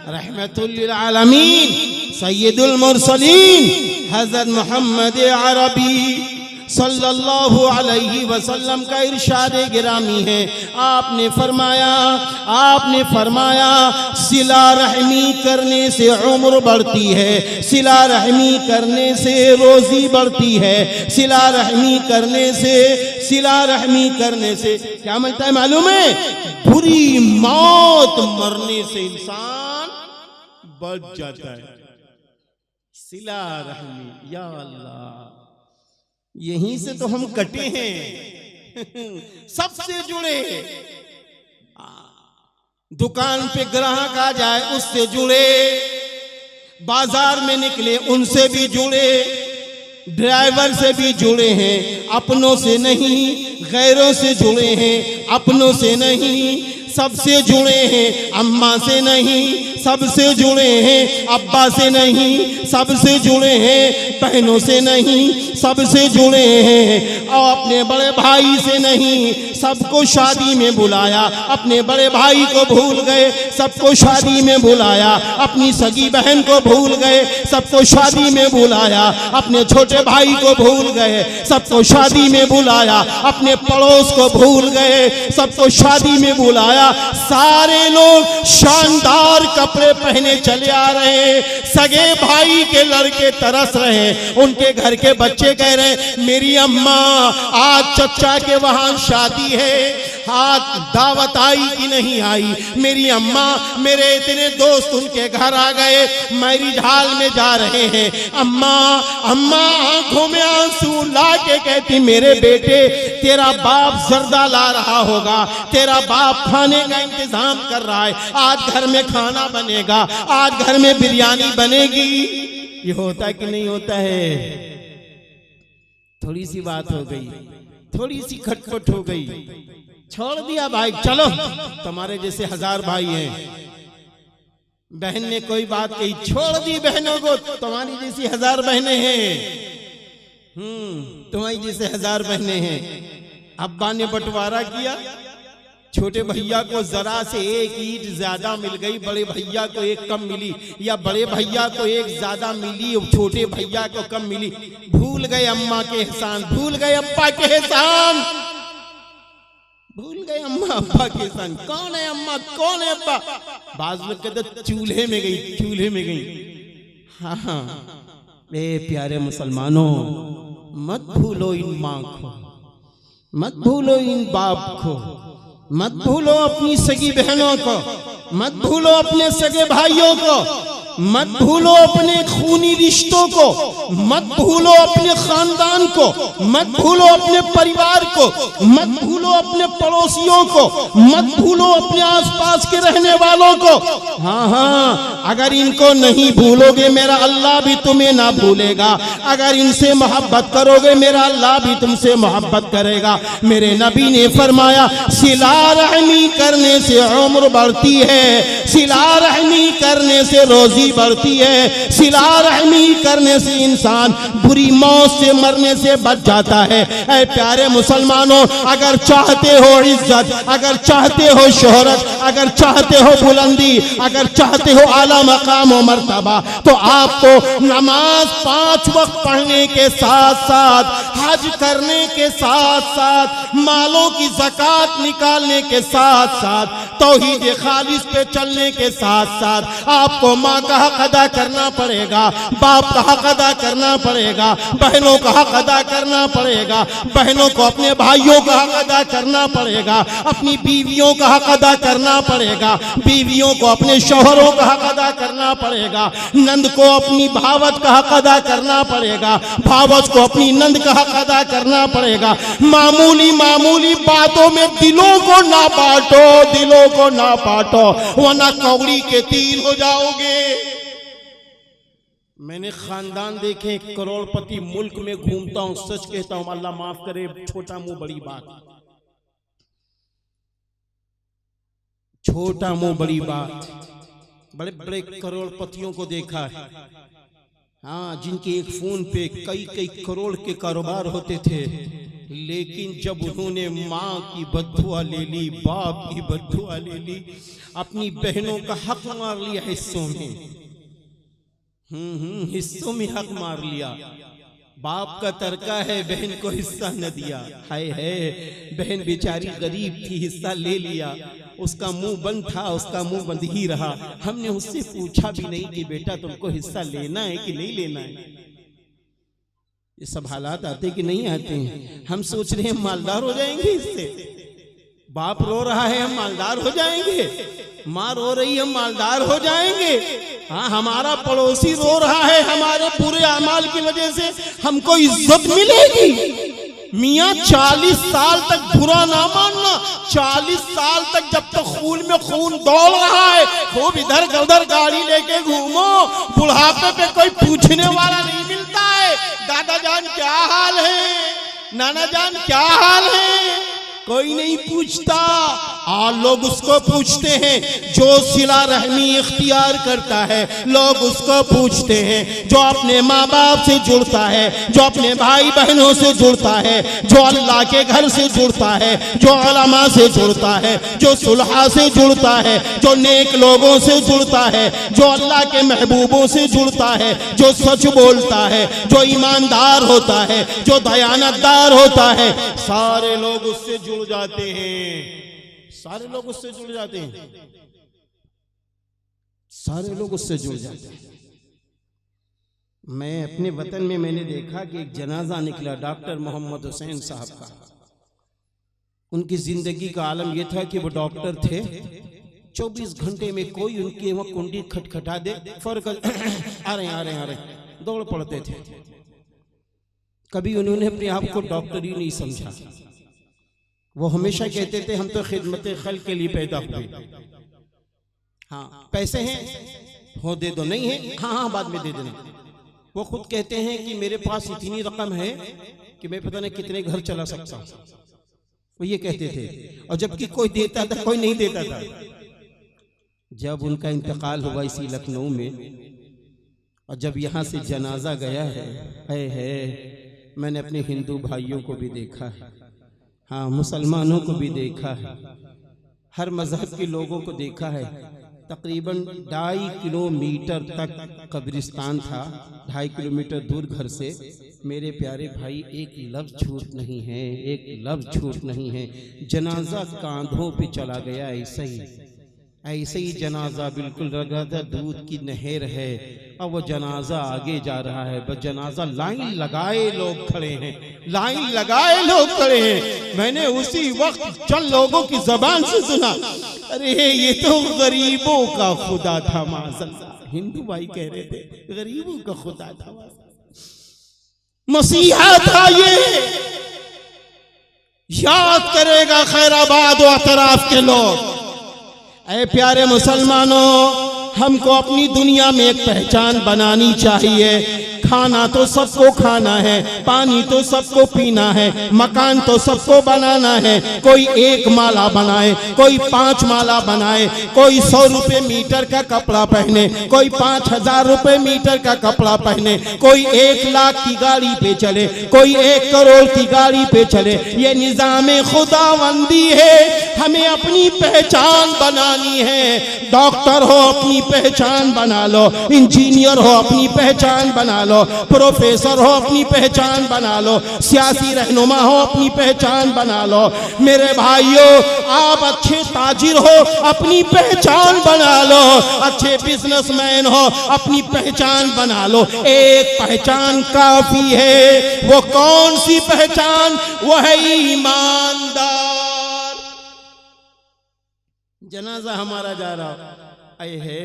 C: रहमतुल लिल आलमीन, सैयदुल मुरसलीन, हजरत मोहम्मद अरबी सल्लल्लाहु अलैहि वसल्लम का इरशाद गिरामी है। आपने फरमाया सिला रहमी करने से उम्र बढ़ती है, सिला रहमी करने से रोजी बढ़ती है, सिला रहमी करने से क्या मिलता है मालूम है? बुरी मौत मरने से इंसान बच जाता है। सिला रहमी, या अल्लाह, यहीं से तो हम कटे हैं, सबसे जुड़े। दुकान पे ग्राहक आ जाए उससे जुड़े, बाजार में निकले उनसे भी जुड़े, ड्राइवर से भी जुड़े हैं, अपनों से नहीं गैरों से जुड़े हैं, अपनों से नहीं सबसे जुड़े हैं, अम्मा से नहीं सबसे जुड़े हैं, अब्बा से नहीं सबसे जुड़े हैं, बहनों से नहीं सबसे जुड़े हैं, और अपने बड़े भाई से नहीं सबको शादी में बुलाया, अपने बड़े भाई को भूल गए सबको शादी में बुलाया, अपनी सगी बहन को भूल गए सबको शादी में बुलाया, अपने छोटे भाई को भूल गए सबको शादी में बुलाया, अपने पड़ोस को भूल गए सबको शादी में बुलाया। सारे लोग शानदार कपड़े पहने चले आ रहे हैं, सगे भाई के लड़के तरस रहे हैं, उनके घर के बच्चे कह रहे हैं मेरी अम्मा आज चचा के वहां शादी है, आज दावत आई कि नहीं आई, मेरी अम्मा मेरे इतने दोस्त उनके घर आ गए, मेरी ढाल में जा रहे हैं, अम्मा अम्मा आंखों में आंसू ला के कहती मेरे बेटे तेरा बाप जर्दा ला रहा होगा, तेरा बाप खाने का इंतजाम कर रहा है, आज घर में खाना बनेगा, आज घर में बिरयानी बनेगी। ये होता कि नहीं होता है? थोड़ी सी बात हो गई, थोड़ी सी खटपट हो गई, छोड़ दिया भाई, चलो तुम्हारे जैसे 1000 भाई हैं। बहन ने कोई बात कही, छोड़ दी बहनों को, तुम्हारी जैसी 1000 बहनें हैं, तुम्हारी जैसे 1000 बहनें हैं। अब्बा ने बंटवारा किया, छोटे भैया को जरा से एक ईंट ज्यादा मिल गई, बड़े भैया को एक कम मिली, या बड़े भैया को एक ज्यादा मिली छोटे भैया को कम मिली। भूल गए अम्मा के एहसान, भूल गए अब्बा के एहसान, भूल गए अम्मा अब्बा के एहसान। कौन है अम्मा, कौन है अब्बा? बाज लोग कहते चूल्हे में गई, चूल्हे में गई। हाँ ए प्यारे मुसलमानों, मत भूलो इन माँ को, मत भूलो इन बाप को, मत भूलो अपनी सगी बहनों को, मत भूलो अपने सगे भाइयों को, मत भूलो अपने खूनी रिश्तों को, मत भूलो अपने खानदान को, मत भूलो अपने परिवार को, मत भूलो अपने पड़ोसियों को, मत भूलो अपने आसपास के रहने वालों को। हाँ हाँ, अगर इनको नहीं भूलोगे मेरा अल्लाह भी तुम्हें ना भूलेगा, अगर इनसे मोहब्बत करोगे मेरा अल्लाह भी तुमसे मोहब्बत करेगा। मेरे नबी ने फरमाया सिला रहमी करने से उम्र बढ़ती है, सिला रहमी करने से रोजी बढ़ती है, सिला रहमी करने से इंसान बुरी मौत से मरने से बच जाता है। ऐ प्यारे मुसलमानों, अगर चाहते हो इज्जत, अगर चाहते हो शोहरत, अगर चाहते हो बुलंदी, अगर चाहते हो आला मकाम व मर्तबा, तो आपको नमाज 5 वक्त पढ़ने के साथ साथ, हज करने के साथ साथ, मालों की ज़कात निकालने के साथ साथ, तौहीद खालिस पे चलने के साथ साथ आपको माँ का हक अदा करना पड़ेगा, बाप का हक अदा करना पड़ेगा, बहनों का हक अदा करना पड़ेगा, बहनों को अपने भाइयों का हक अदा करना पड़ेगा, अपनी बीवियों का हक अदा करना पड़ेगा, बीवियों को अपने शौहरों का हक अदा करना पड़ेगा, नंद को अपनी भावत का हक अदा करना पड़ेगा, भावत को अपनी नंद का हक अदा करना पड़ेगा। मामूली मामूली बातों में दिलों को ना बांटो, दिलों को ना बांटो, वरना कौड़ी के तीर हो जाओगे। मैंने खानदान देखे, करोड़पति मुल्क में घूमता हूं, सच कहता हूं, अल्लाह माफ करे, छोटा मुंह बड़ी बात, छोटा मुंह बड़ी बात। बड़े बड़े करोड़पतियों को देखा है, हाँ, जिनके एक फोन पे कई कई करोड़ के कारोबार होते थे, लेकिन जब उन्होंने माँ की बद्दुआ ले ली, बाप की बद्दुआ ले ली, अपनी बहनों का हक मार लिया हिस्सों में, हिस्सों में हक मार लिया। बाप का तरका है, बहन को हिस्सा न दिया। हाय है, बहन बेचारी गरीब थी, हिस्सा ले लिया, उसका मुंह बंद था, उसका मुंह बंद ही रहा। हमने उससे पूछा भी नहीं कि बेटा तुमको हिस्सा लेना है कि नहीं लेना है। ये सब हालात आते कि नहीं आते हैं? हम सोच रहे हैं मालदार हो जाएंगे इससे, बाप रो रहा है हम मालदार हो जाएंगे, माँ रो रही हम मालदार हो जाएंगे। हाँ, हमारा पड़ोसी रो रहा है, हमारे पूरे अमाल की वजह से हमको इज्जत मिलेगी। मियाँ 40 साल तक बुरा ना मानना, 40 साल तक जब तक खून में खून दौड़ रहा है, खूब इधर उधर गाड़ी लेके घूमो, बुढ़ापे पे कोई पूछने वाला नहीं मिलता है, दादा जान क्या हाल है, नाना जान क्या हाल है, कोई नहीं पूछता। लोग उसको पूछते हैं जो सिला रहमी इख्तियार करता है, लोग उसको पूछते हैं जो अपने माँ बाप से जुड़ता है, जो अपने भाई बहनों से जुड़ता है, जो अल्लाह के घर से जुड़ता है, जो उलमा से जुड़ता है, जो सुलहा से जुड़ता है, जो नेक लोगों से जुड़ता है, जो अल्लाह के महबूबों से जुड़ता है, जो सच बोलता है, जो ईमानदार होता है, जो दयानतदार होता है, सारे लोग उससे जुड़ जाते हैं। सारे लोग उससे जुड़ जाते हैं। सारे लोग उससे जुड़ जाते हैं। मैं अपने वतन में मैंने देखा कि एक जनाजा निकला डॉक्टर मोहम्मद हुसैन साहब का। उनकी जिंदगी का आलम यह था कि वो डॉक्टर थे, 24 घंटे में कोई उनकी वहां कुंडी खटखटा दे फर्क आ रहे दौड़ पड़ते थे। कभी उन्होंने अपने आप को डॉक्टर ही नहीं समझा। वो हमेशा कहते थे हम तो खिदमत खल्क के लिए पैदा हुए। हाँ, पैसे हैं हो दे दो, नहीं है हाँ बाद में दे देना। वो खुद कहते हैं कि मेरे पास इतनी रकम है कि मैं पता नहीं कितने घर चला सकता हूँ। वो ये कहते थे, और जबकि कोई देता था कोई नहीं देता था। जब उनका इंतकाल हुआ इसी लखनऊ में, और जब यहाँ से जनाजा गया है मैंने अपने हिंदू भाइयों को भी देखा है, हाँ मुसलमानों को भी देखा है, हर मजहब के लोगों को देखा है। तकरीबन 2.5 किलोमीटर तक कब्रिस्तान था, 2.5 किलोमीटर दूर घर से। मेरे प्यारे भाई एक लफ्ज झूठ नहीं है, एक लफ्ज झूठ नहीं है। जनाजा कांधों पे चला गया, ऐसे ही जनाजा बिल्कुल लगा था दूध की नहर है। अब वो जनाजा आगे जा रहा है, बस जनाजा लाइन लगाए लोग खड़े हैं, लाइन लगाए लोग खड़े हैं। मैंने उसी वक्त चंद लोगों की जबान से सुना, अरे ये तो गरीबों का खुदा था माज़अल्लाह। हिंदू भाई कह रहे थे गरीबों का खुदा था, मसीहा था ये। याद करेगा खैराबाद और अतराफ के लोग। ऐ प्यारे मुसलमानों, हमको अपनी दुनिया में एक पहचान बनानी चाहिए। खाना तो सबको खाना है, पानी तो सबको पीना है, मकान तो सबको बनाना है। कोई 1 माला बनाए, कोई 5 माला बनाए, कोई 100 रुपए मीटर का कपड़ा पहने, कोई 5000 रुपए मीटर का कपड़ा पहने, कोई 1 लाख की गाड़ी पे चले, कोई 1 करोड़ की गाड़ी पे चले। ये निजाम खुदावंदी है, हमें अपनी पहचान बनानी है। डॉक्टर हो अपनी पहचान बना लो, इंजीनियर हो अपनी पहचान बना लो, प्रोफेसर हो अपनी पहचान बना लो, सियासी रहनुमा हो अपनी पहचान बना लो। मेरे भाइयों, आप अच्छे ताजिर हो अपनी पहचान बना लो, अच्छे बिजनेसमैन हो अपनी पहचान बना लो। एक पहचान काफी है। वो कौन सी पहचान? वो है ईमानदार। जनाजा हमारा जा रहा है,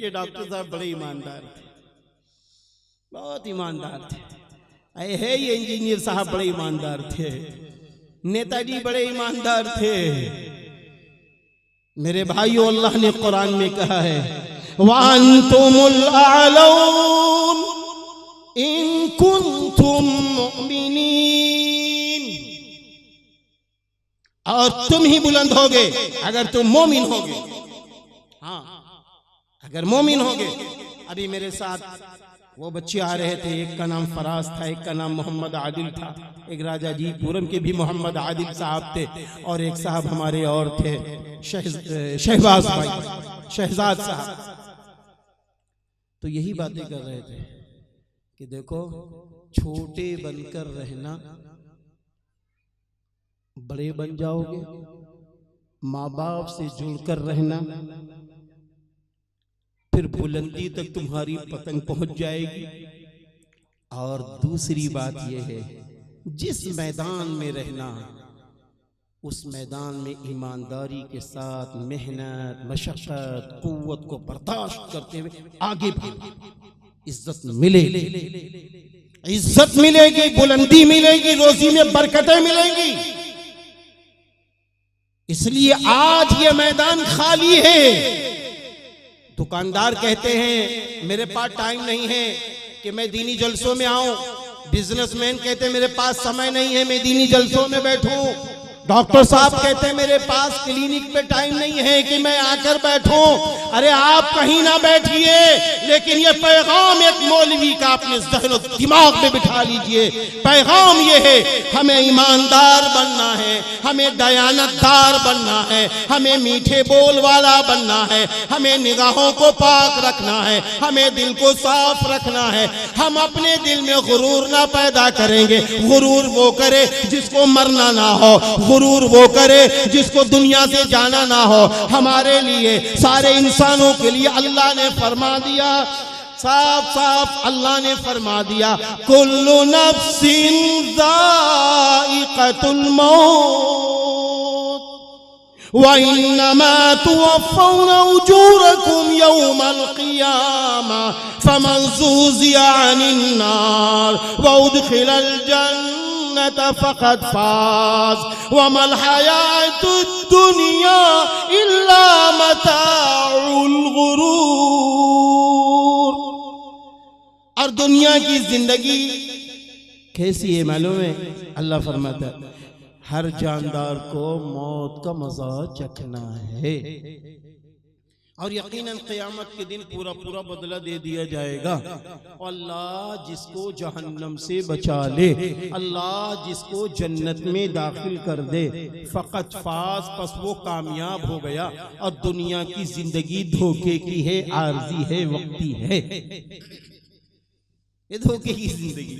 C: ये डॉक्टर साहब बड़े ईमानदार थे, बहुत ईमानदार थे। है ये इंजीनियर साहब बड़े ईमानदार थे, नेताजी बड़े ईमानदार थे। मेरे भाइयों, अल्लाह ने कुरान में कहा है, वअंतुमुल आलऊन इन कुंतुम मुमिनीन। और तुम ही बुलंद होगे अगर तुम मोमिन होगे। हाँ, अगर मोमिन होगे। अभी मेरे साथ वो बच्चे आ रहे थे, एक का नाम फराज था, एक का नाम मोहम्मद आदिल था, एक राजा जी पूरम के भी मोहम्मद आदिल साहब थे, और एक साहब हमारे और थे शहबाज भाई, शहजाद साहब। तो यही बातें कर रहे थे कि देखो, छोटे बनकर रहना, बड़े बन जाओगे। माँ बाप से जुड़कर रहना, फिर बुलंदी तक तुम्हारी पतंग पहुंच जाएगी। और दूसरी बात यह है, जिस मैदान में रहना, उस मैदान में ईमानदारी के साथ मेहनत, मशक्कत, कुव्वत को बर्दाश्त करते हुए आगे बढ़ना। इज्जत मिलेगी, इज्जत मिलेगी, बुलंदी मिलेगी, रोजी में बरकतें मिलेंगी। इसलिए आज ये मैदान खाली है। दुकानदार कहते हैं मेरे पास टाइम नहीं है कि मैं दीनी जलसों में आऊं। बिजनेसमैन कहते हैं मेरे पास समय नहीं है मैं दीनी जलसों में बैठूं। डॉक्टर साहब कहते हैं मेरे पास क्लिनिक पे टाइम नहीं है कि मैं आकर बैठूं। अरे आप कहीं ना बैठिए, लेकिन ये पैगाम एक मौलवी का अपने ज़हन और दिमाग में बिठा लीजिए। पैगाम ये है, हमें ईमानदार बनना है, हमें दयानतदार बनना है, हमें मीठे बोल वाला बनना है, हमें निगाहों को पाक रखना है, हमें दिल को साफ रखना है। हम अपने दिल में गुरूर ना पैदा करेंगे। गुरूर वो करे जिसको मरना ना हो, गुरूर वो करे जिसको दुनिया से जाना ना हो। हमारे लिए, सारे इंसानों के लिए अल्लाह ने फरमा दिया, साफ साफ अल्लाह ने फरमा दिया, कुल्लु नफ्सिन ज़ाइक़तुल मौत व इन्नमा तुवफ़्फ़ौना उजूरकुम यौमल क़ियामा फमन ज़ुज़िया अनिन नार व उदख़िलल जन्नत फ़क़द फ़ाज़ वमल हयातुद दुनिया इल्ला मताउल गुरूर। और दुनिया की जिंदगी कैसी है मालूम है? अल्लाह फरमाता है हर जानदार को मौत का मजा चखना है, और यकीनन क़यामत के दिन पूरा पूरा बदला दे दिया जाएगा। अल्लाह जिसको जहन्नम से बचा ले, अल्लाह जिसको जन्नत में दाखिल कर दे, फ़क़त फ़ाज़, बस वो कामयाब हो गया। और दुनिया की जिंदगी धोखे की है, आर्जी है, वक्ती है, ये धोखे की जिंदगी।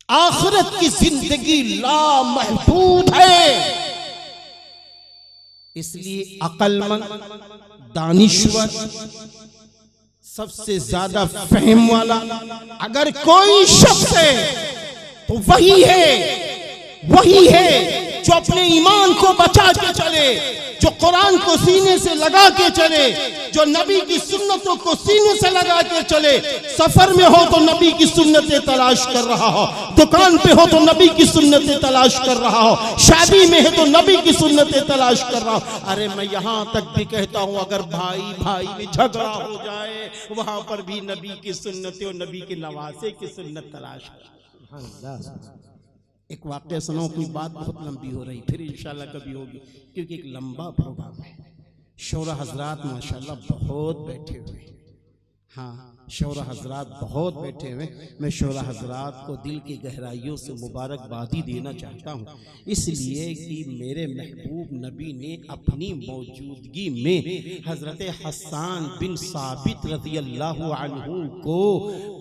C: आखिरत की जिंदगी लामहदूद है। इसलिए अक्लमंद, दानिश्वर, सबसे ज्यादा फहम वाला अगर कोई शख्स है तो वही है जो अपने ईमान को बचा के चले, जो कुरान को सीने से लगा के चले, जो नबी की सुन्नतों को सीने से लगा के चले। सफर में हो तो नबी की सुन्नतें तलाश कर रहा हो, दुकान पे हो तो नबी की सुन्नतें तलाश कर रहा हो, शादी में है तो नबी की सुन्नतें तलाश कर रहा हो। अरे मैं यहाँ तक भी कहता हूँ, अगर भाई भाई में झगड़ा हो जाए वहां पर भी नबी की सुन्नतें और नबी के नवासे की सुन्नत तलाश कर। एक वाक़या सुनो, कोई बात बहुत लंबी हो रही, फिर इंशाल्लाह कभी होगी, क्योंकि एक लंबा प्रोग्राम है। शौरा हजरात माशाल्लाह बहुत बैठे हुए, हाँ शौरा हजरात बहुत बैठे हुए। मैं शौरा हजरात को दिल की गहराइयों से मुबारकबादी देना चाहता हूँ, इसलिए कि मेरे महबूब नबी ने अपनी मौजूदगी में हज़रत हसन बिन साबित रज़ी अल्लाह अन्हु को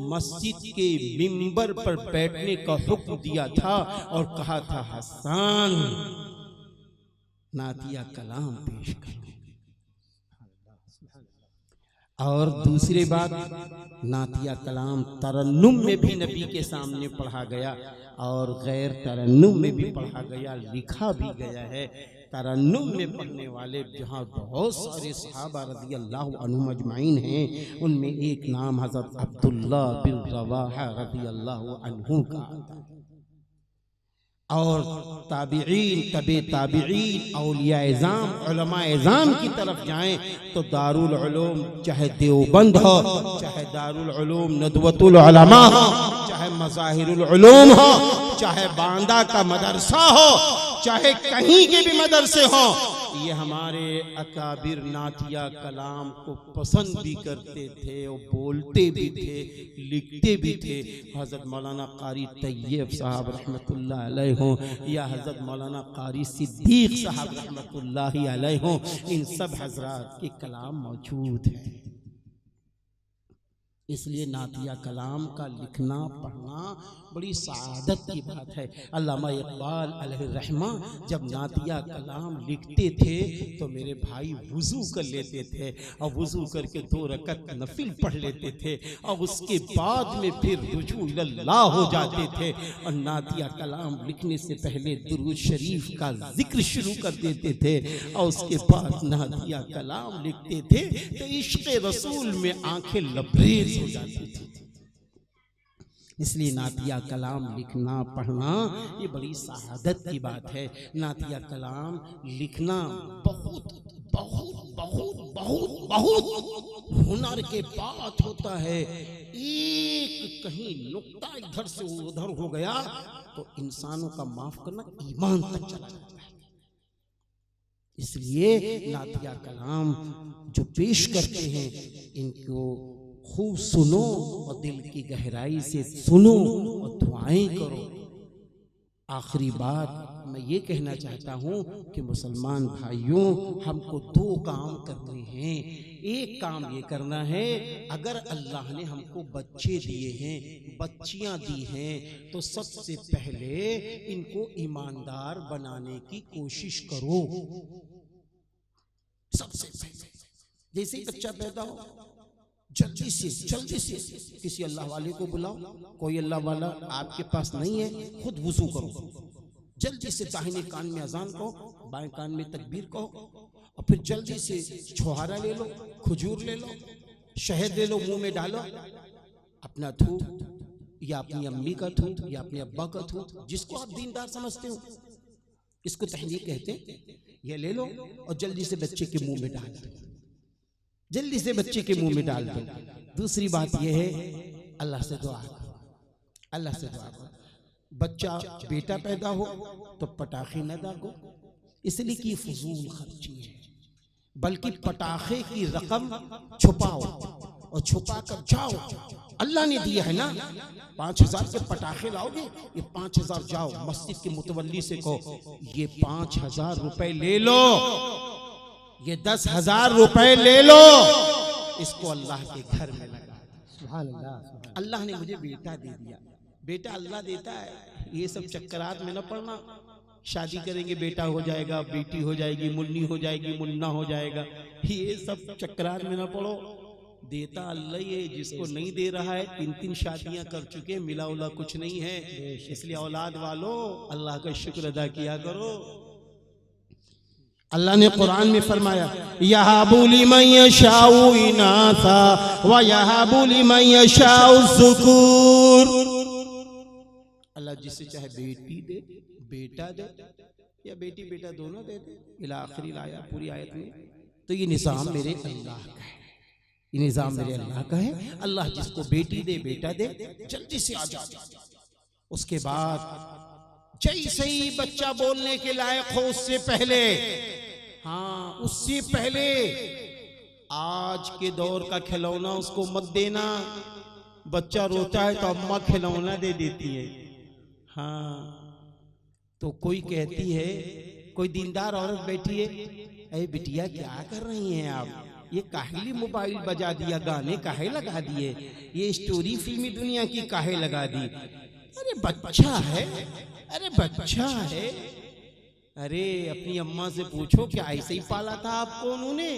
C: मस्जिद के मिंबर पर बैठने का हुक्म दिया था और कहा था, हसन नातिया कलाम पेश करो। और दूसरी बात, नातिया कलाम तरन्नुम में भी नबी के सामने पढ़ा गया और गैर तरन्नुम में भी पढ़ा गया, लिखा भी गया है। तरन्नुम में पढ़ने वाले जहाँ बहुत सारे सहाबा रज़ी अल्लाह अन्हुम अजमाइन हैं, उनमें एक नाम हज़रत अब्दुल्ला बिन रवाहा रज़ी अल्लाह अन्हु का आता है। और ताबिईन, तबे ताबिईन, औलिया इज़ाम, उलमा इज़ाम की तरफ जाएं तो दारुल उलूम चाहे देवबंद हो, चाहे दारुल उलूम नदवतुल उलमा हो, चाहे मज़ाहिरुल उलूम हो, चाहे बांदा का मदरसा हो, चाहे कहीं के भी मदरसे हो, ये हमारे अकाबिर नातिया कलाम को पसंद भी करते थे और बोलते भी थे, लिखते भी थे। हज़रत मौलाना कारी तैयब साहब रहमतुल्लाह अलैह हों या हज़रत मौलाना कारी सिद्दीक़ साहब रहमतुल्लाह अलैह हों, इन सब हजरात के कलाम मौजूद हैं। इसलिए नातिया कलाम का लिखना पढ़ना बड़ी सआदत की बात है। अल्लामा इक़बाल अलैहिर्रहमा जब नातिया कलाम लिखते थे तो मेरे भाई वुज़ू कर लेते थे और वुज़ू करके 2 रकत नफिल पढ़ लेते थे और उसके बाद में फिर रुजू इल्लाह हो जाते थे और नातिया कलाम लिखने से पहले दुरूद शरीफ का जिक्र शुरू कर देते थे और उसके बाद नातिया कलाम लिखते थे तो इश्क़ रसूल में आंखें लबरेज हो जाती थी। इसलिए नातिया कलाम लिखना पढ़ना ये बड़ी सआदत की बात है। नातिया कलाम लिखना बहुत बहुत बहुत बहुत बहुत हुनर के बात होता है। एक कहीं नुक्ता इधर से उधर हो गया तो इंसानों का माफ करना ईमान तक चला जाता है। इसलिए नातिया कलाम जो पेश करते हैं इनको खूब सुनो और दिल की गहराई से सुनो और दुआएं करो। आखिरी बात मैं ये कहना चाहता हूँ कि मुसलमान भाइयों, हमको दो काम करने हैं। एक काम ये करना है, अगर अल्लाह ने हमको बच्चे दिए हैं, बच्चियां दी हैं, तो सबसे पहले इनको ईमानदार बनाने की कोशिश करो। सबसे पहले जैसे ही बच्चा पैदा हो जल्दी से किसी अल्लाह वाले को बुलाओ। कोई अल्लाह वाला आपके पास नहीं है, खुद वुज़ू करो। जल्दी से दाहिने कान में अजान कहो, बाएं कान में तकबीर कहो, और फिर जल्दी से छुहारा ले लो, खजूर ले लो, शहद ले लो, मुंह में डालो। अपना थूक या अपनी अम्मी का थूक या अपने अब्बा का थूक, जिसको आप दीनदार समझते हो, इसको तहनीक कहते हैं, ये ले लो और जल्दी से बच्चे के मुंह में डाल दो। जल्दी से बच्चे के मुंह में डाल दो। दूसरी बात यह है, अल्लाह से दुआ करो, अल्लाह से दुआ करो। बच्चा बेटा पैदा हो तो पटाखे न दागो, इसलिए कि फजूल खर्ची है, बल्कि पटाखे की रकम छुपाओ और छुपा कर जाओ। अल्लाह ने दिया है ना, 5000 के पटाखे लाओगे, ये 5000 जाओ मस्जिद के मुतवल्ली से कहो ये 5000 रुपए ले लो, ये 10,000 रुपए ले लो, इसको अल्लाह के घर में लगा। सुभान अल्लाह। अल्लाह ने मुझे बेटा दे दिया, बेटा अल्लाह देता है, ये सब चक्करात में न पड़ना। शादी करेंगे बेटा हो जाएगा, बेटी हो जाएगी, मुन्नी हो जाएगी, मुन्ना हो जाएगा, ये सब चक्करात में न पड़ो। देता अल्लाह ही है, जिसको नहीं दे रहा है 3-3 शादियां कर चुके, मिला उला कुछ नहीं है। इसलिए औलाद वालों अल्लाह का शुक्र अदा किया करो। अल्लाह ने कुरान में फरमाया, यहाबु लिमन यशाउ इनासा व यहाबु लिमन यशाउ ज़ुकूर। अल्लाह जिसे चाहे बेटी दे, बेटा दे, या बेटी बेटा दोनों दे दे, इला आखिरी आया पूरी आयत में। तो ये निज़ाम मेरे अल्लाह का है, ये निज़ाम मेरे अल्लाह का है। अल्लाह जिसको बेटी दे बेटा दे, जल्दी से आ जा। उसके बाद जैसे ही बच्चा बोलने के लायक हो, उससे पहले, हाँ उससे पहले आज के दौर का खिलौना उसको मत देना। बच्चा रोता है तो अम्मा खिलौना दे देती है। हाँ तो कोई कहती है, कोई दीनदार औरत बैठी है, अरे बिटिया क्या कर रही हैं आप, ये काहे मोबाइल बजा दिया, गाने काहे लगा दिए, ये स्टोरी फिल्मी दुनिया की काहे लगा दी। अरे बच्चा है, अरे बच्चा है, अरे अपनी अम्मा से पूछो क्या ऐसे ही पाला था आपको उन्होंने?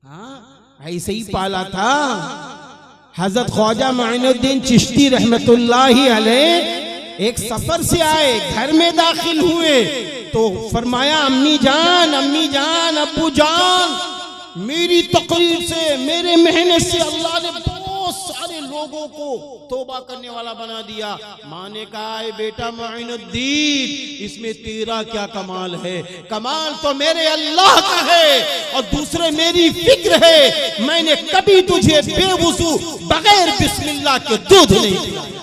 C: हाँ ऐसे ही पाला था। हजरत ख्वाजा माइनुद्दीन चिश्ती रहमतुल्लाही अलैह एक सफर से आए, घर में दाखिल हुए तो फरमाया, अम्मी जान, अब्बू जान, मेरी तकरीर से, मेरे मेहनत से अल्लाह ने बहुत सारे लोगों को तौबा करने वाला बना दिया। माँ ने कहा, बेटा माइनुद्दीन, इसमें तेरा क्या कमाल है? कमाल तो मेरे अल्लाह का है और दूसरे मेरी फिक्र है। मैंने कभी तुझे बेवुजू बगैर बिस्मिल्लाह के दूध नहीं पिलाया।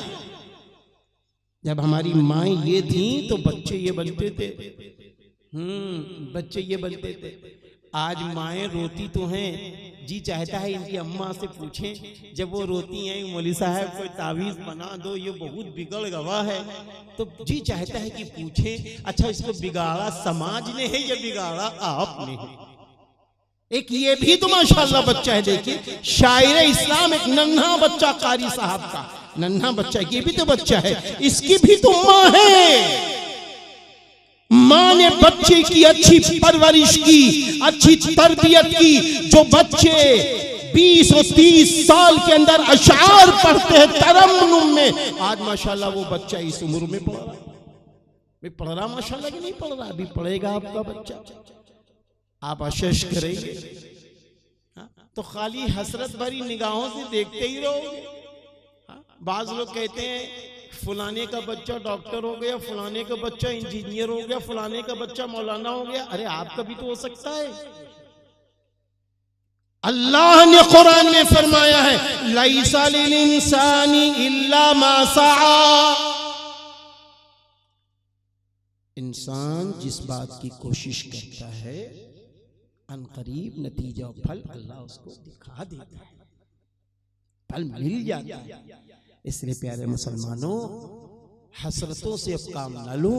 C: जब हमारी माँ ये थी तो बच्चे ये बनते थे, बच्चे ये बनते थे। आज माएँ रोती तो हैं, जी चाहता है इनकी अम्मा से पूछें, जब वो रोती हैं, मौलवी साहब कोई तावीज़ बना दो, ये बहुत बिगड़ गवा है, तो जी चाहता है कि पूछें, अच्छा इसको बिगाड़ा समाज ने है या बिगाड़ा आपने है? एक ये भी तो माशाल्लाह बच्चा है, देखिए शायर इस्लाम, एक नन्हा बच्चा कारी साहब का नन्हा बच्चा, ये भी तो बच्चा है, इसकी भी तो माँ है। माँ ने बच्चे की अच्छी परवरिश की, अच्छी तरबियत की। जो बच्चे 20 और 30 साल के अंदर अशार पढ़ते हैं तरन्नुम में, आज माशाल्लाह वो बच्चा इस उम्र में पढ़ रहा माशाल्लाह कि नहीं पढ़ रहा? अभी पढ़ेगा आपका बच्चा, आप आशीष करेंगे तो खाली हसरत भरी निगाहों से देखते ही रहोगे। बाज लोग कहते हैं फलाने का बच्चा डॉक्टर हो गया, फलाने का बच्चा इंजीनियर हो गया, फलाने का बच्चा मौलाना हो गया। अरे आपका भी तो हो सकता है। अल्लाह ने कुरान में फरमाया है, लैसा लिल इंसानी इल्ला मा सआ। इंसान जिस बात की कोशिश करता है अनकरीब नतीजा और फल अल्लाह उसको दिखा देता है, फल मिल जाता है। इसलिए प्यारे मुसलमानों, हसरतों से अब काम न लो,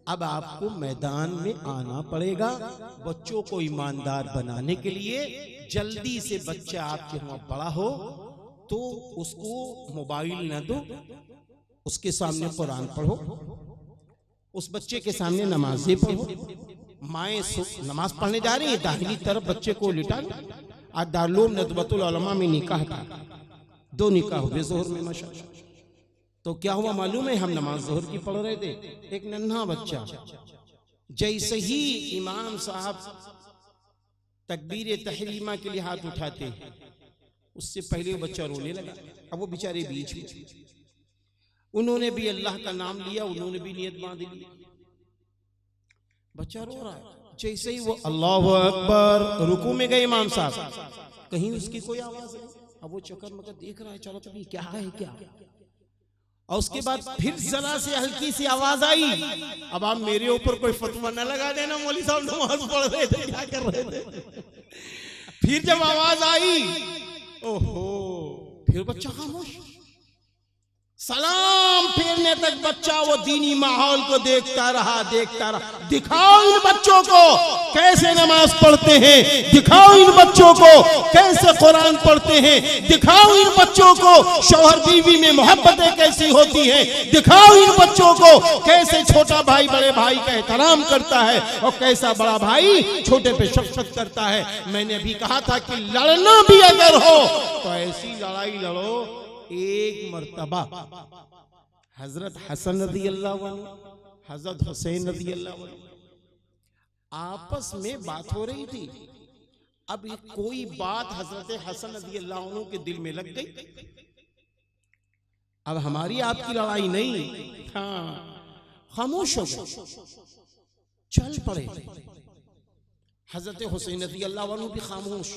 C: अब आपको मैदान में आना पड़ेगा। बच्चों को ईमानदार बनाने के लिए जल्दी से बच्चा आपके वहां बड़ा हो तो उसको मोबाइल न दो, उसके सामने कुरान पढ़ो, उस बच्चे के सामने नमाजें पढ़ो। माएँ नमाज पढ़ने जा रही है, दाहिनी तरफ बच्चे को लिटा लो। आज दारुल नदवतुल उलमा में निकाह था, 2 निकाह हुए जोहर में माशाअल्लाह। तो क्या हुआ मालूम है, हम नमाज जोहर की पढ़ रहे थे, एक नन्हा बच्चा जैसे ही इमाम साहब तकबीर तहरीमा के लिए हाथ उठाते हैं, उससे पहले वो बच्चा रोने लगा। अब वो बेचारे बीच में, उन्होंने भी अल्लाह का नाम लिया, उन्होंने भी नियत बांध ली, बच्चा रो रहा है। जैसे ही वो अल्लाहु अकबर रुकू में गए इमाम साहब, कहीं उसकी कोई आवाज नहीं। अब वो चक्कर मकर देख रहा है, चलो तभी क्या है क्या। और उसके बाद फिर जरा से हल्की सी आवाज आई। अब आप मेरे ऊपर कोई फतवा न लगा देना, मौलवी साहब नमाज पढ़ रहे थे, क्या कर रहे थे। फिर जब आवाज आई, ओहो, फिर बच्चा खामोश। सलाम फेरने तक बच्चा वो दीनी माहौल को देखता रहा। दिखाओ इन बच्चों को कैसे नमाज पढ़ते हैं, दिखाओ इन बच्चों को कैसे कुरान पढ़ते हैं, दिखाओ इन बच्चों को शौहर बीवी में मोहब्बतें कैसी होती हैं, दिखाओ इन बच्चों को कैसे छोटा भाई बड़े भाई का एहतराम करता है और कैसा बड़ा भाई छोटे पे शफकत करता है। मैंने अभी कहा था कि लड़ना भी अगर हो तो ऐसी लड़ाई लड़ो। एक मर्तबा हजरत हसन रज़ी अल्लाह अन्हु, हजरत हुसैन रज़ी अल्लाह अन्हु आपस में बात हो रही थी। अब कोई बात हजरत हसन रज़ी अल्लाह अन्हु के दिल में लग गई। अब हमारी आपकी लड़ाई नहीं, हाँ, खामोश हो गए, चल पड़े। हजरत हुसैन रज़ी अल्लाह अन्हु भी खामोश,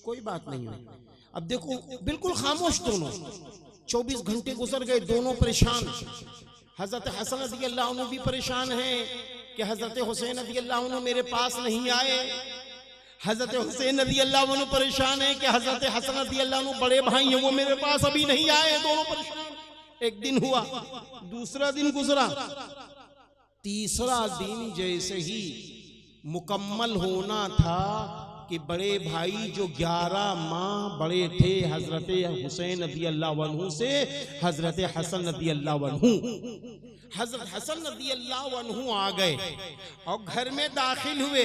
C: कोई बात नहीं हुई। अब देखो बिल्कुल खामोश दोनों, 24 घंटे गुजर गए, दोनों परेशान। हजरत हसन रज़ी अल्लाह अन्हु भी परेशान हैं कि हजरत हुसैन रज़ी अल्लाह अन्हु मेरे पास नहीं आए। हजरत हुसैन रज़ी अल्लाह अन्हु परेशान है कि हजरत हसन रज़ी अल्लाह अन्हु बड़े भाई हैं, वो मेरे पास अभी नहीं आए। दोनों परेशान। एक दिन हुआ, दूसरा दिन गुजरा, तीसरा दिन जैसे ही मुकम्मल होना था कि बड़े भाई जो 11 माह बड़े थे हजरत हुसैन रज़ी अल्लाह अन्हु से, हजरत हसन रज़ी अल्लाह अन्हु, हजरत हसन रज़ी अल्लाह अन्हु आ गए और घर में दाखिल हुए।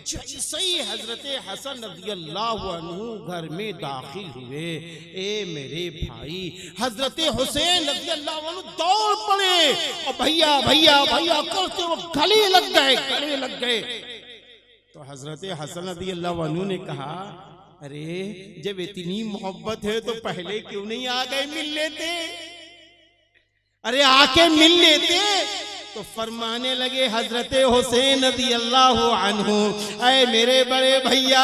C: जैसे ही हजरत हसन रज़ी अल्लाह अन्हु घर में दाखिल हुए, ए मेरे भाई हजरत हुसैन रज़ी अल्लाह अन्हु दौड़ पड़े और भैया भैया भैया करते वो गले लग गए। तो हजरत हसन रज़ी अल्लाह अन्हु ने कहा, अरे जब इतनी मोहब्बत है तो पहले क्यों नहीं आ गए, मिल लेते, अरे आके मिल लेते। तो फरमाने लगे हजरत हुसैन रज़ी अल्लाह अन्हु, ऐ मेरे बड़े भैया,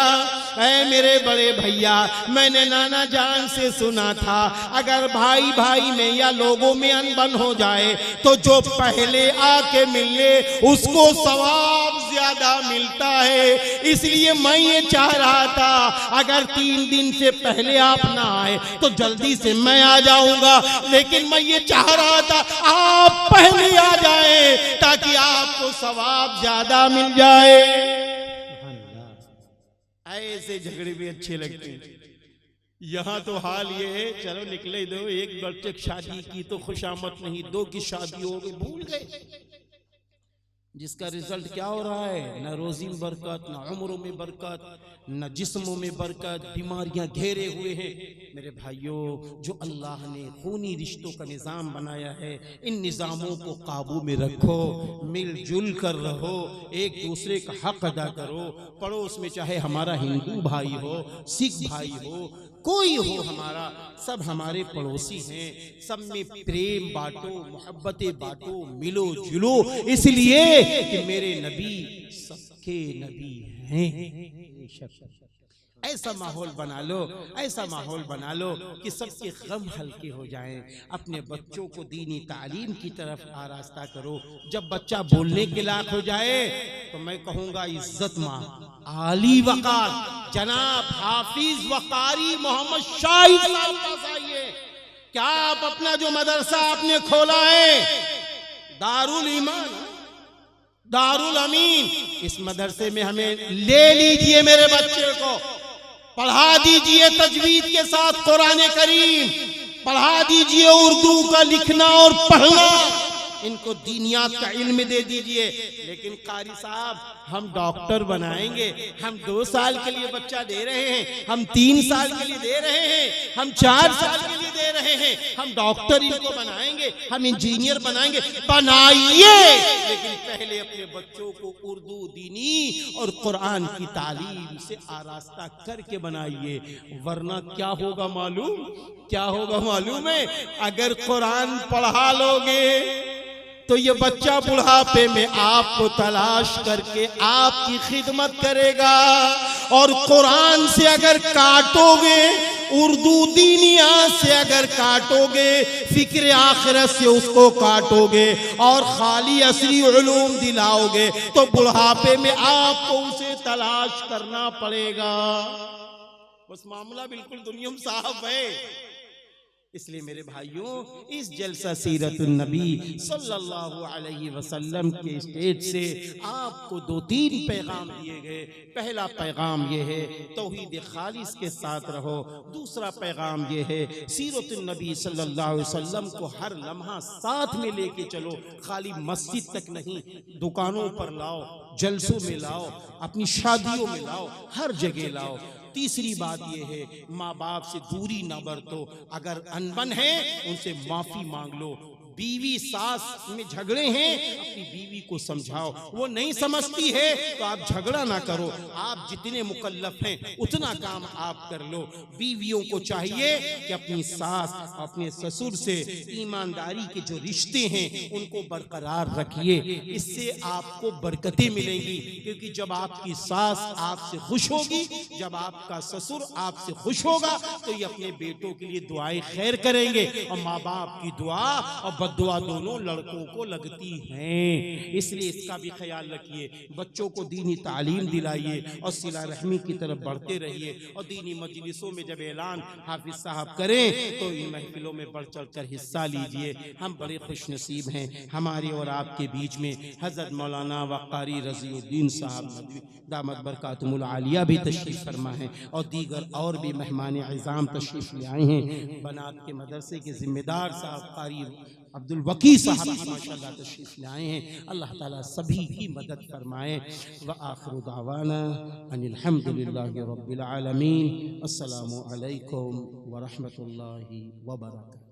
C: ऐ मेरे बड़े भैया, मैंने नाना जान से सुना था अगर भाई भाई में या लोगों में अनबन हो जाए तो जो पहले आके मिले उसको सवाब ज्यादा मिलता है। इसलिए मैं ये चाह रहा था अगर 3 दिन से पहले आप ना आए तो जल्दी से मैं आ जाऊंगा, लेकिन मैं ये चाह रहा था आप पहले आ जाए ताकि आपको सवाब ज्यादा मिल जाए। ऐसे झगड़े भी अच्छे लगते हैं। यहाँ तो हाल ये है, चलो निकले दो, एक बच्चे की शादी की तो खुशामद नहीं, 2 की शादी हो गई, भूल गए। जिसका रिजल्ट क्या हो रहा है, न रोजी में बरकत, न उम्रों में बरकत, न जिस्मों में बरकत, बीमारियां घेरे हुए हैं। मेरे भाइयों, जो अल्लाह ने खूनी रिश्तों का निज़ाम बनाया है, इन निज़ामों को काबू में रखो, मिलजुल कर रहो, एक दूसरे का हक अदा करो। पड़ोस में चाहे हमारा हिंदू भाई हो, सिख भाई हो, कोई हो हमारा, सब हमारे पड़ोसी हैं, सब में प्रेम बांटो, मोहब्बतें बांटो, मिलो जुलो, इसलिए कि मेरे नबी सबके नबी हैं। ऐसा माहौल बना लो, ऐसा माहौल बना लो कि सबके गम हल्के हो जाएं। अपने बच्चों को दीनी तालीम की तरफ आरास्ता करो। जब बच्चा बोलने के लायक हो जाए तो मैं कहूँगा इज्जत माँ आली वकार जनाब हाफिज वकारी मोहम्मद शाहिद साहब पास आइए। क्या आप अपना जो मदरसा आपने खोला है दारुल ईमान दारुल अमीन, इस मदरसे में हमें ले लीजिए, मेरे बच्चे को पढ़ा दीजिए तजवीद के साथ कुरान करीम, पढ़ा दीजिए उर्दू का लिखना और पढ़ना, इनको दीनियात का इल्म दे दीजिए। लेकिन कारी साहब हम डॉक्टर बनाएंगे, हम 2 साल के लिए बच्चा दे रहे हैं, हम 3 साल के लिए दे रहे हैं, हम 4 साल के लिए दे रहे हैं, हम डॉक्टर इनको बनाएंगे, हम इंजीनियर बनाएंगे। बनाइए, लेकिन पहले अपने बच्चों को उर्दू दीनी और कुरान की तालीम से आरास्ता करके बनाइए। वरना क्या होगा मालूम, क्या होगा मालूम है? अगर कुरान पढ़ा लोगे तो ये बच्चा बुढ़ापे में आपको तलाश करके आपकी खिदमत करेगा। और कुरान से अगर काटोगे, उर्दू दीनियात से अगर काटोगे, फिक्र आखिरत से उसको काटोगे और खाली असली उलूम दिलाओगे तो बुढ़ापे में आपको उसे तलाश करना पड़ेगा। बस मामला बिल्कुल दुनिया में साफ है। इसलिए मेरे भाइयों, इस जलसा सीरतुन नबी सल्लल्लाहु अलैहि वसल्लम के स्टेज से आपको 2-3 पैगाम दिए गए। पहला पैगाम ये है तौहीद खालिस के साथ रहो। दूसरा पैगाम ये है सीरतुन नबी सल्लल्लाहु अलैहि वसल्लम को हर लम्हा साथ में लेके चलो। खाली मस्जिद तक नहीं, दुकानों पर लाओ, जलसों में लाओ, अपनी शादियों में लाओ, हर जगह लाओ। तीसरी बात यह है माँ बाप से दूरी ना बरतो। अगर अनबन है उनसे माफी मांग लो। बीवी सास में झगड़े हैं, अपनी बीवी को समझाओ। वो नहीं समझती है तो आप झगड़ा ना करो। आप जितने मुकल्लफ हैं उतना काम आप कर लो। बीवियों को चाहिए कि अपनी सास अपने ससुर से ईमानदारी के जो रिश्ते हैं उनको बरकरार रखिए। इससे आपको बरकतें मिलेंगी, क्योंकि जब आपकी सास आपसे खुश होगी, जब आपका ससुर आपसे खुश होगा तो ये अपने बेटों के लिए दुआएं खैर करेंगे। और माँ बाप की दुआ और बद्दुआ दोनों लड़कों को लगती हैं। इसलिए इसका भी ख्याल रखिए। बच्चों को दीनी तालीम दिलाइए और सिला रहमी की तरफ बढ़ते रहिए। और दीनी मजलिसों में जब ऐलान हाफिज साहब करें तो इन महफिलों में बढ़ चढ़ कर हिस्सा लीजिए। हम बड़े खुश नसीब हैं, हमारे और आपके बीच में हजरत मौलाना वक़ारी रज़ीउद्दीन साहब दामत बरकातुहुल आलिया भी तशरीफ़ फरमा है और दीगर और भी मेहमान इज़ाम तशरीफ़ ले आए हैं। बनात के मदरसे के जिम्मेदार साहब कारी अब्दुल वकी साहब माशाअल्लाह तशरीफ़ ले आए हैं। अल्लाह ताला सभी की मदद फरमाए। व आखिरु दावाना अनिल हम्दुलिल्लाहि रब्बिल आलमीन। अस्सलामु अलैकुम व रहमतुल्लाहि व बरकातुहू।